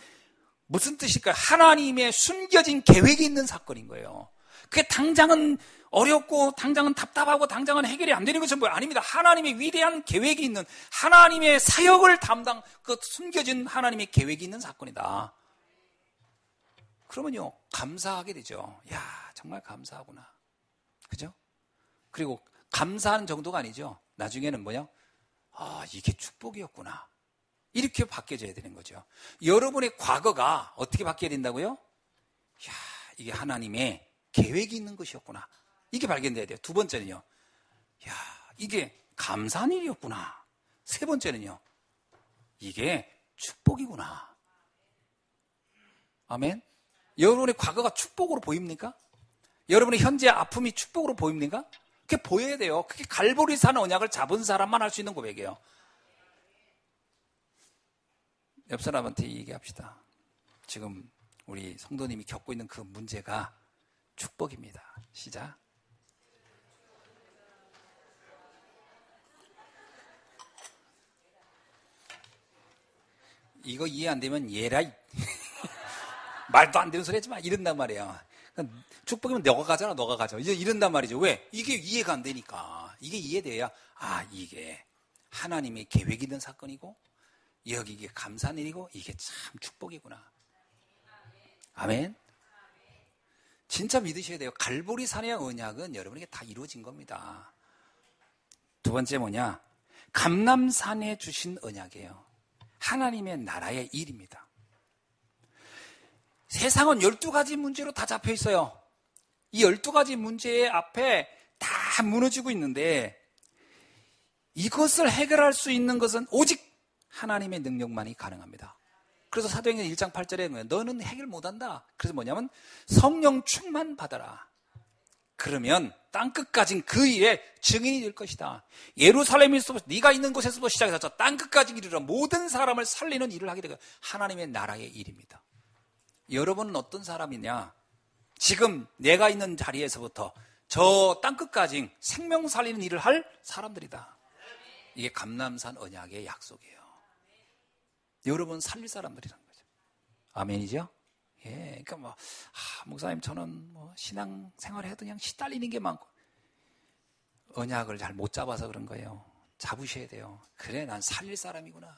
무슨 뜻일까요? 하나님의 숨겨진 계획이 있는 사건인 거예요. 그게 당장은 어렵고 당장은 답답하고 당장은 해결이 안 되는 것은 뭐예요? 아닙니다. 하나님의 위대한 계획이 있는, 하나님의 사역을 담당, 그 숨겨진 하나님의 계획이 있는 사건이다. 그러면요, 감사하게 되죠. 야, 정말 감사하구나. 그죠? 그리고 감사하는 정도가 아니죠. 나중에는 뭐냐? 아, 이게 축복이었구나. 이렇게 바뀌어져야 되는 거죠. 여러분의 과거가 어떻게 바뀌어야 된다고요? 야, 이게 하나님의 계획이 있는 것이었구나. 이게 발견돼야 돼요. 두 번째는요. 야, 이게 감사한 일이었구나. 세 번째는요. 이게 축복이구나. 아멘. 여러분의 과거가 축복으로 보입니까? 여러분의 현재 아픔이 축복으로 보입니까? 그게 보여야 돼요. 그게 갈보리 산 언약을 잡은 사람만 할 수 있는 고백이에요. 옆 사람한테 얘기합시다. 지금 우리 성도님이 겪고 있는 그 문제가 축복입니다. 시작. 이거 이해 안 되면 얘라. 말도 안 되는 소리 하지 마. 이런단 말이에요. 축복이면 너가 가잖아, 너가 가져. 이제 이런단 말이죠. 왜? 이게 이해가 안 되니까. 이게 이해돼야, 아, 이게 하나님의 계획이 있는 사건이고, 여기 이게 감사한 일이고, 이게 참 축복이구나. 아멘? 진짜 믿으셔야 돼요. 갈보리 산의 언약은 여러분에게 다 이루어진 겁니다. 두 번째 뭐냐? 감람산에 주신 언약이에요. 하나님의 나라의 일입니다. 세상은 12가지 문제로 다 잡혀 있어요. 이 12가지 문제 앞에 다 무너지고 있는데 이것을 해결할 수 있는 것은 오직 하나님의 능력만이 가능합니다. 그래서 사도행전 1장 8절에 너는 해결 못한다. 그래서 뭐냐면 성령 충만 받아라. 그러면 땅끝까지 그 일에 증인이 될 것이다. 예루살렘에서부터 네가 있는 곳에서부터 시작해서 저 땅끝까지 이르러 모든 사람을 살리는 일을 하게 되고 하나님의 나라의 일입니다. 여러분은 어떤 사람이냐? 지금 내가 있는 자리에서부터 저 땅끝까지 생명 살리는 일을 할 사람들이다. 이게 감람산 언약의 약속이에요. 여러분 살릴 사람들이라는 거죠. 아멘이죠? 예, 그러니까 목사님 저는 신앙 생활을 해도 그냥 시달리는 게 많고 언약을 잘 못 잡아서 그런 거예요. 잡으셔야 돼요. 그래, 난 살릴 사람이구나.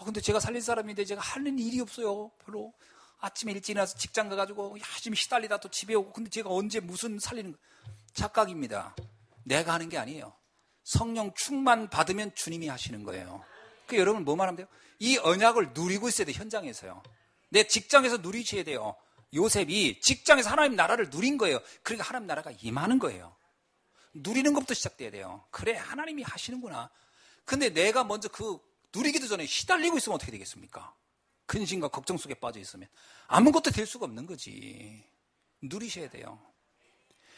근데 제가 살릴 사람인데 제가 하는 일이 없어요. 별로. 아침에 일찍 일어나서 직장 가가지고 열심히 시달리다 또 집에 오고 근데 제가 언제 무슨 살리는 거 착각입니다. 내가 하는 게 아니에요. 성령 충만 받으면 주님이 하시는 거예요. 그 여러분 뭐만 하면 돼요? 이 언약을 누리고 있어야 돼요. 현장에서요. 내 직장에서 누리셔야 돼요. 요셉이 직장에서 하나님 나라를 누린 거예요. 그러니까 하나님 나라가 임하는 거예요. 누리는 것부터 시작돼야 돼요. 그래, 하나님이 하시는구나. 근데 내가 먼저 그 누리기도 전에 시달리고 있으면 어떻게 되겠습니까? 근심과 걱정 속에 빠져 있으면 아무것도 될 수가 없는 거지. 누리셔야 돼요.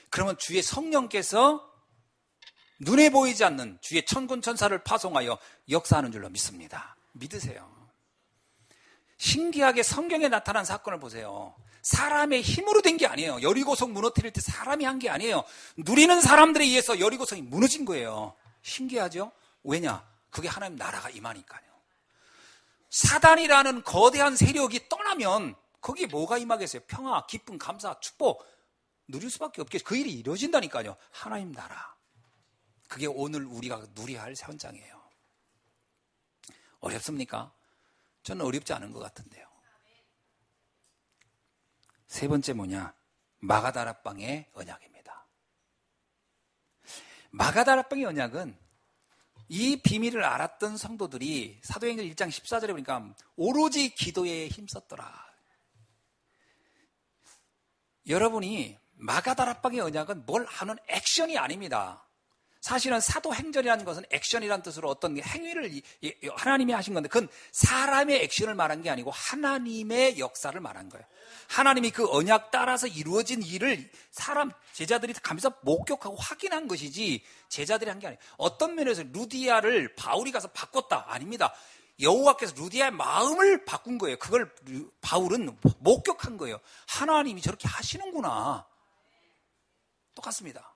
그러면 주의 성령께서 눈에 보이지 않는 주의 천군 천사를 파송하여 역사하는 줄로 믿습니다. 믿으세요. 신기하게 성경에 나타난 사건을 보세요. 사람의 힘으로 된 게 아니에요. 여리고성 무너뜨릴 때 사람이 한 게 아니에요. 누리는 사람들에 의해서 여리고성이 무너진 거예요. 신기하죠? 왜냐? 그게 하나님 나라가 임하니까요. 사단이라는 거대한 세력이 떠나면 거기에 뭐가 임하겠어요? 평화, 기쁨, 감사, 축복 누릴 수밖에 없겠죠. 그 일이 이루어진다니까요. 하나님 나라. 그게 오늘 우리가 누려야 할 현장이에요. 어렵습니까? 저는 어렵지 않은 것 같은데요. 세 번째 뭐냐? 마가다락방의 언약입니다. 마가다락방의 언약은 이 비밀을 알았던 성도들이 사도행전 1장 14절에 보니까 오로지 기도에 힘썼더라. 여러분이 마가다락방의 언약은 뭘 하는 액션이 아닙니다. 사실은 사도행전이라는 것은 액션이라는 뜻으로 어떤 행위를 하나님이 하신 건데 그건 사람의 액션을 말한 게 아니고 하나님의 역사를 말한 거예요. 하나님이 그 언약 따라서 이루어진 일을 사람, 제자들이 가면서 목격하고 확인한 것이지 제자들이 한 게 아니에요. 어떤 면에서 루디아를 바울이 가서 바꿨다? 아닙니다. 여호와께서 루디아의 마음을 바꾼 거예요. 그걸 바울은 목격한 거예요. 하나님이 저렇게 하시는구나. 똑같습니다.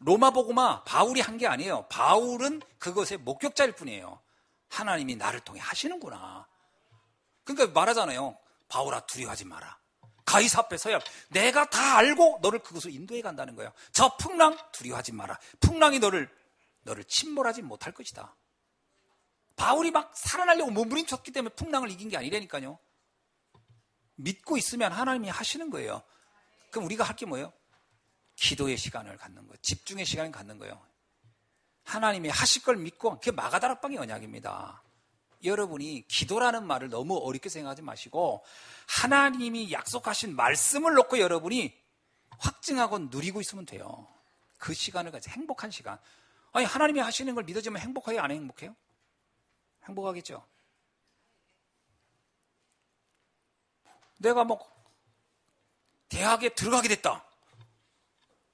로마 복음화 바울이 한 게 아니에요. 바울은 그것의 목격자일 뿐이에요. 하나님이 나를 통해 하시는구나. 그러니까 말하잖아요. 바울아 두려워하지 마라. 가이사 앞에 서야 내가 다 알고 너를 그곳으로 인도해 간다는 거예요. 저 풍랑 두려워하지 마라. 풍랑이 너를 침몰하지 못할 것이다. 바울이 막 살아나려고 몸부림쳤기 때문에 풍랑을 이긴 게 아니라니까요. 믿고 있으면 하나님이 하시는 거예요. 그럼 우리가 할 게 뭐예요? 기도의 시간을 갖는 거예요. 집중의 시간을 갖는 거예요. 하나님이 하실 걸 믿고 그게 마가다락방의 언약입니다. 여러분이 기도라는 말을 너무 어렵게 생각하지 마시고 하나님이 약속하신 말씀을 놓고 여러분이 확증하고 누리고 있으면 돼요. 그 시간을 가지고 행복한 시간. 아니 하나님이 하시는 걸 믿어지면 행복해요? 안 행복해요? 행복하겠죠. 내가 뭐 대학에 들어가게 됐다.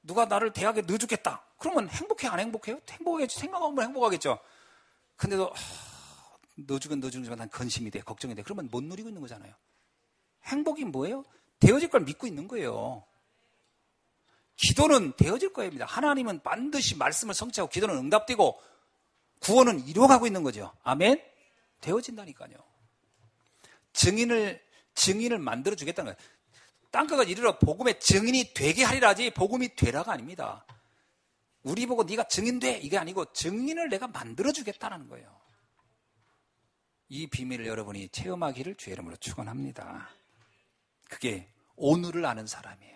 누가 나를 대학에 넣어주겠다. 그러면 행복해? 안 행복해요? 행복하겠죠. 생각하면 행복하겠죠. 근데도 넣어주지만 난 근심이 돼. 걱정이 돼. 그러면 못 누리고 있는 거잖아요. 행복이 뭐예요? 되어질 걸 믿고 있는 거예요. 기도는 되어질 거입니다. 하나님은 반드시 말씀을 성취하고 기도는 응답되고 구원은 이루어가고 있는 거죠. 아멘? 되어진다니까요. 증인을 만들어주겠다는 거예요. 땅끝가 이르러 복음의 증인이 되게 하리라지 복음이 되라가 아닙니다. 우리 보고 네가 증인돼 이게 아니고 증인을 내가 만들어주겠다는 거예요. 이 비밀을 여러분이 체험하기를 주의 이름으로 축원합니다. 그게 오늘을 아는 사람이에요.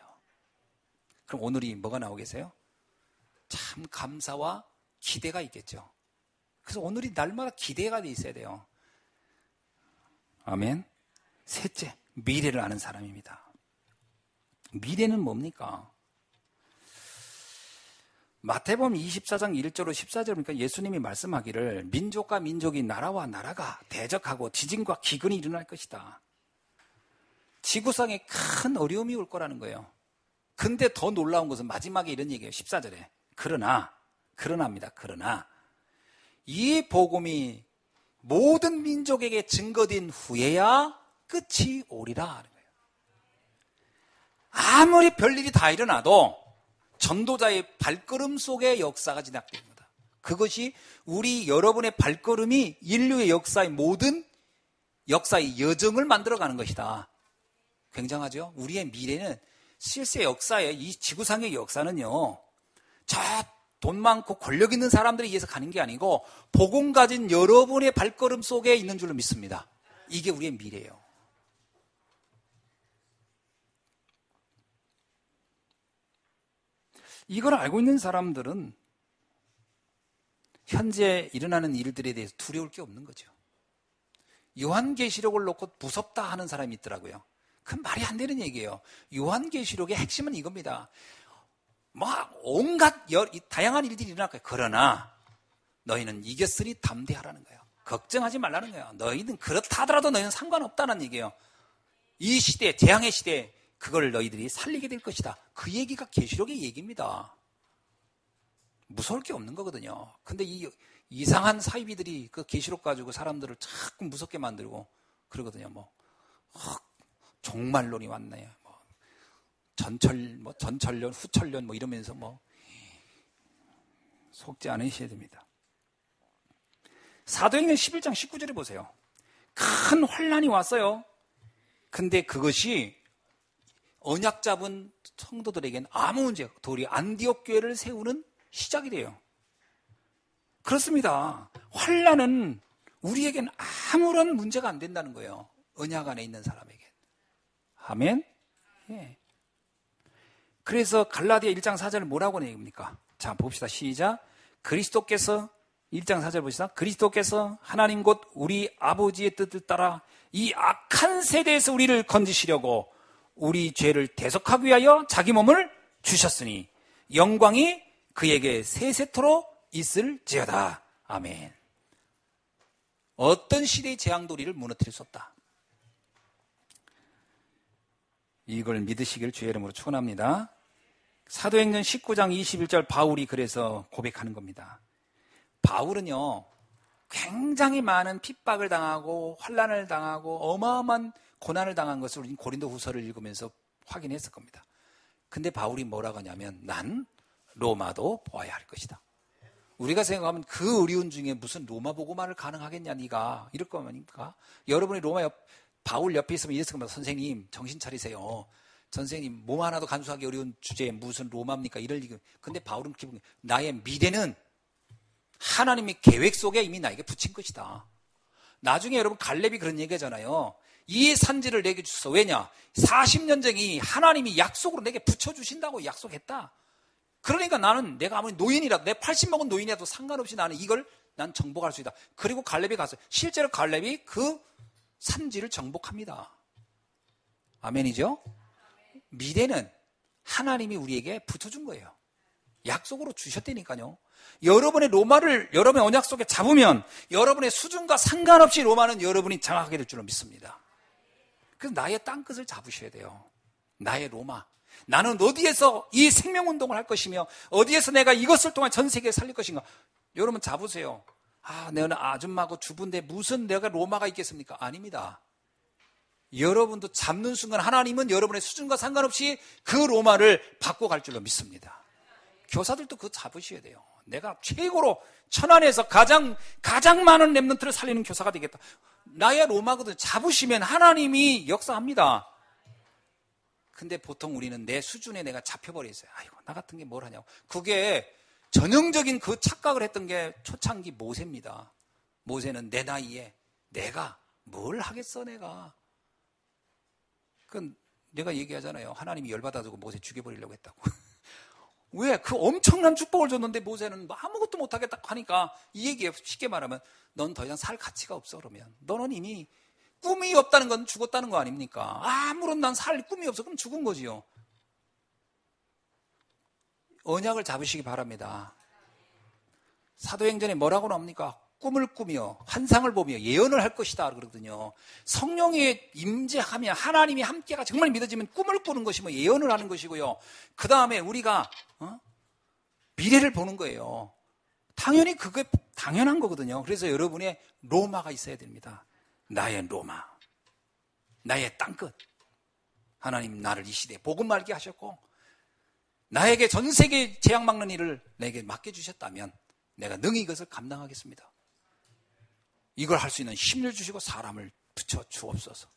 그럼 오늘이 뭐가 나오겠어요? 참 감사와 기대가 있겠죠. 그래서 오늘이 날마다 기대가 돼 있어야 돼요. 아멘. 셋째, 미래를 아는 사람입니다. 미래는 뭡니까? 마태복음 24장 1절로 14절 보니까 예수님이 말씀하기를 민족과 민족이 나라와 나라가 대적하고 지진과 기근이 일어날 것이다. 지구상에 큰 어려움이 올 거라는 거예요. 근데 더 놀라운 것은 마지막에 이런 얘기예요. 14절에. 그러나입니다. 그러나 이 복음이 모든 민족에게 증거된 후에야 끝이 오리라 하는 거예요. 아무리 별일이 다 일어나도 전도자의 발걸음 속에 역사가 진행됩니다. 그것이 우리 여러분의 발걸음이 인류의 역사의 모든 역사의 여정을 만들어가는 것이다. 굉장하죠? 우리의 미래는 실세 역사의 이 지구상의 역사는요. 저 돈 많고 권력 있는 사람들에 의해서 가는 게 아니고 복음 가진 여러분의 발걸음 속에 있는 줄로 믿습니다. 이게 우리의 미래예요. 이걸 알고 있는 사람들은 현재 일어나는 일들에 대해서 두려울 게 없는 거죠. 요한계시록을 놓고 무섭다 하는 사람이 있더라고요. 그건 말이 안 되는 얘기예요. 요한계시록의 핵심은 이겁니다. 온갖 다양한 일들이 일어날 거예요. 그러나 너희는 이겼으니 담대하라는 거예요. 걱정하지 말라는 거예요. 너희는 그렇다 하더라도 너희는 상관없다는 얘기예요. 이 시대, 재앙의 시대에 그걸 너희들이 살리게 될 것이다. 그 얘기가 계시록의 얘기입니다. 무서울 게 없는 거거든요. 근데 이 이상한 사이비들이 그 계시록 가지고 사람들을 자꾸 무섭게 만들고 그러거든요. 종말론이 왔네. 전철련, 후철련 이러면서 속지 않으셔야 됩니다. 사도행전 11장 19절에 보세요. 큰 환란이 왔어요. 근데 그것이 언약 잡은 성도들에게는 아무 문제가 없고 도리 안디옥 교회를 세우는 시작이 돼요. 그렇습니다. 환란은 우리에게는 아무런 문제가 안 된다는 거예요. 언약 안에 있는 사람에게. 아멘? 예. 그래서 갈라디아 1장 4절을 뭐라고 얘기합니까? 자, 봅시다. 시작. 그리스도께서 1장 4절 보시다. 그리스도께서 하나님 곧 우리 아버지의 뜻을 따라 이 악한 세대에서 우리를 건지시려고 우리 죄를 대속하기 위하여 자기 몸을 주셨으니 영광이 그에게 세세토록 있을지어다. 아멘. 어떤 시대의 재앙도리를 무너뜨릴 수 없다. 이걸 믿으시길 주의 이름으로 축원합니다. 사도행전 19장 21절 바울이 그래서 고백하는 겁니다. 바울은요 굉장히 많은 핍박을 당하고 환난을 당하고 어마어마한 고난을 당한 것을 우리는 고린도 후서를 읽으면서 확인했을 겁니다. 근데 바울이 뭐라고 하냐면 난 로마도 보아야 할 것이다. 우리가 생각하면 그 어려운 중에 무슨 로마 보고만을 가능하겠냐 네가 이럴 거 아닙니까? 여러분이 바울 옆에 있으면 이랬을 겁니다. 선생님 정신 차리세요. 선생님 몸 하나도 간수하기 어려운 주제에 무슨 로마입니까? 이럴 리가. 근데 바울은 기분 나의 미래는 하나님의 계획 속에 이미 나에게 붙인 것이다. 나중에 여러분 갈렙이 그런 얘기하잖아요. 이 산지를 내게 주소서. 왜냐? 40년 전에 하나님이 약속으로 내게 붙여주신다고 약속했다. 그러니까 나는 내가 아무리 노인이라도 내 80 먹은 노인이라도 상관없이 나는 이걸 난 정복할 수 있다. 그리고 갈렙이 갔어요. 실제로 갈렙이 그 산지를 정복합니다. 아멘이죠? 미래는 하나님이 우리에게 붙여준 거예요. 약속으로 주셨다니까요. 여러분의 로마를 여러분의 언약 속에 잡으면 여러분의 수준과 상관없이 로마는 여러분이 장악하게 될 줄로 믿습니다. 그래서 나의 땅끝을 잡으셔야 돼요. 나의 로마. 나는 어디에서 이 생명운동을 할 것이며 어디에서 내가 이것을 통한 전 세계에 살릴 것인가. 여러분 잡으세요. 내가 아줌마고 주부인데 무슨 내가 로마가 있겠습니까? 아닙니다. 여러분도 잡는 순간 하나님은 여러분의 수준과 상관없이 그 로마를 바꿔갈 줄로 믿습니다. 교사들도 그거 잡으셔야 돼요. 내가 최고로 천안에서 가장 많은 렘넌트를 살리는 교사가 되겠다. 나의 로마거든. 잡으시면 하나님이 역사합니다. 근데 보통 우리는 내 수준에 내가 잡혀버렸어요. 아이고, 나 같은 게 뭘 하냐고. 그게 전형적인 그 착각을 했던 게 초창기 모세입니다. 모세는 내 나이에 내가 뭘 하겠어, 내가. 내가 얘기하잖아요. 하나님이 열받아서 모세 죽여버리려고 했다고. 왜? 그 엄청난 축복을 줬는데 모세는 아무것도 못하겠다고 하니까 이 얘기에 쉽게 말하면 넌 더 이상 살 가치가 없어. 그러면 너는 이미 꿈이 없다는 건 죽었다는 거 아닙니까? 아무런 난 살 꿈이 없어. 그럼 죽은 거지요. 언약을 잡으시기 바랍니다. 사도행전에 뭐라고 나옵니까? 꿈을 꾸며 환상을 보며 예언을 할 것이다 그러거든요. 성령의 임재하며 하나님이 함께가 정말 믿어지면 꿈을 꾸는 것이 예언을 하는 것이고요. 그 다음에 우리가 미래를 보는 거예요. 당연히 그게 당연한 거거든요. 그래서 여러분의 로마가 있어야 됩니다. 나의 로마, 나의 땅끝. 하나님 나를 이 시대에 복음 말게 하셨고 나에게 전 세계 재앙 막는 일을 내게 맡겨주셨다면 내가 능히 이것을 감당하겠습니다. 이걸 할 수 있는 힘을 주시고 사람을 붙여 주옵소서.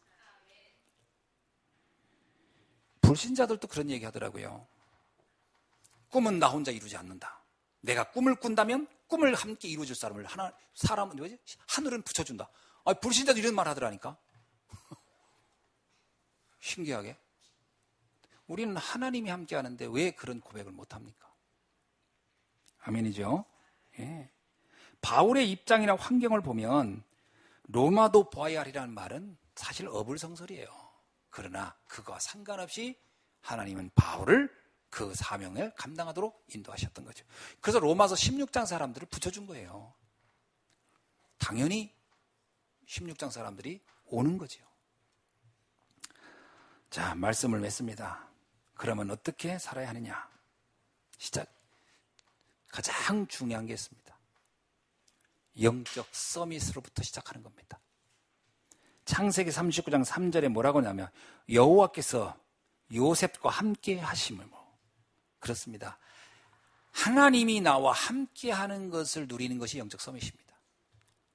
불신자들도 그런 얘기 하더라고요. 꿈은 나 혼자 이루지 않는다. 내가 꿈을 꾼다면 꿈을 함께 이루어줄 사람은 하늘은 붙여준다. 불신자도 이런 말 하더라니까. 신기하게. 우리는 하나님이 함께 하는데 왜 그런 고백을 못합니까? 아멘이죠? 예. 바울의 입장이나 환경을 보면 로마도 보아야 하리라는 말은 사실 어불성설이에요. 그러나 그거와 상관없이 하나님은 바울을 그 사명을 감당하도록 인도하셨던 거죠. 그래서 로마서 16장 사람들을 붙여준 거예요. 당연히 16장 사람들이 오는 거죠. 자, 말씀을 맺습니다. 그러면 어떻게 살아야 하느냐? 시작. 가장 중요한 게 있습니다. 영적 서밋으로부터 시작하는 겁니다. 창세기 39장 3절에 뭐라고 하냐면 여호와께서 요셉과 함께 하심을 그렇습니다. 하나님이 나와 함께 하는 것을 누리는 것이 영적 서밋입니다.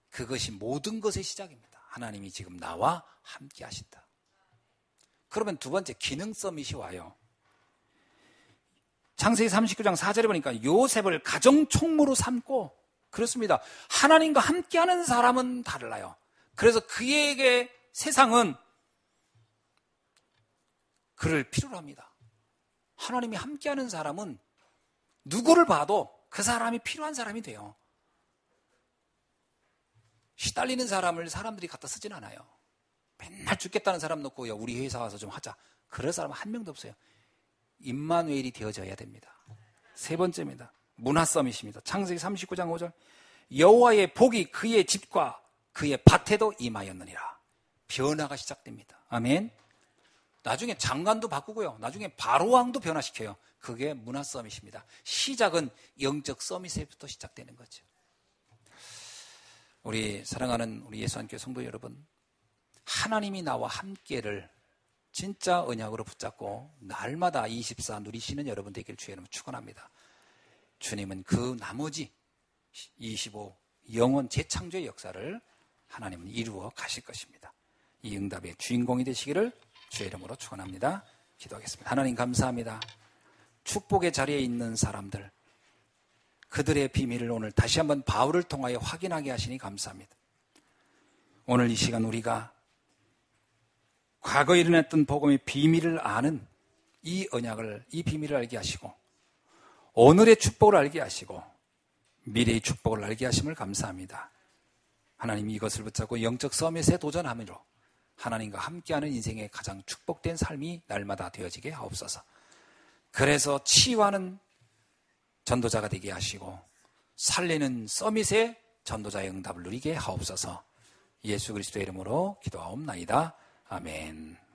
그것이 모든 것의 시작입니다. 하나님이 지금 나와 함께 하신다. 그러면 두 번째 기능 서밋이 와요. 창세기 39장 4절에 보니까 요셉을 가정 총무로 삼고 그렇습니다. 하나님과 함께하는 사람은 달라요. 그래서 그에게 세상은 그를 필요로 합니다. 하나님이 함께하는 사람은 누구를 봐도 그 사람이 필요한 사람이 돼요. 시달리는 사람을 사람들이 갖다 쓰진 않아요. 맨날 죽겠다는 사람 놓고 우리 회사 와서 좀 하자. 그럴 사람은 한 명도 없어요. 임마누엘이 되어져야 됩니다. 세 번째입니다. 문화 서밋입니다. 창세기 39장 5절 여호와의 복이 그의 집과 그의 밭에도 임하였느니라. 변화가 시작됩니다. 아멘. 나중에 장관도 바꾸고요. 나중에 바로왕도 변화시켜요. 그게 문화 서밋입니다. 시작은 영적 서밋에부터 시작되는 거죠. 우리 사랑하는 우리 예수안교회 성도 여러분, 하나님이 나와 함께를 진짜 언약으로 붙잡고 날마다 24 누리시는 여러분 되길 주의 이름으로 축원합니다. 주님은 그 나머지 25 영원 재창조의 역사를 하나님은 이루어 가실 것입니다. 이 응답의 주인공이 되시기를 주의 이름으로 축원합니다. 기도하겠습니다. 하나님 감사합니다. 축복의 자리에 있는 사람들, 그들의 비밀을 오늘 다시 한번 바울을 통하여 확인하게 하시니 감사합니다. 오늘 이 시간 우리가 과거에 일어났던 복음의 비밀을 아는 이 언약을, 이 비밀을 알게 하시고 오늘의 축복을 알게 하시고 미래의 축복을 알게 하심을 감사합니다. 하나님이 이것을 붙잡고 영적 서밋에 도전함으로 하나님과 함께하는 인생의 가장 축복된 삶이 날마다 되어지게 하옵소서. 그래서 치유하는 전도자가 되게 하시고 살리는 서밋의 전도자의 응답을 누리게 하옵소서. 예수 그리스도의 이름으로 기도하옵나이다. 아멘.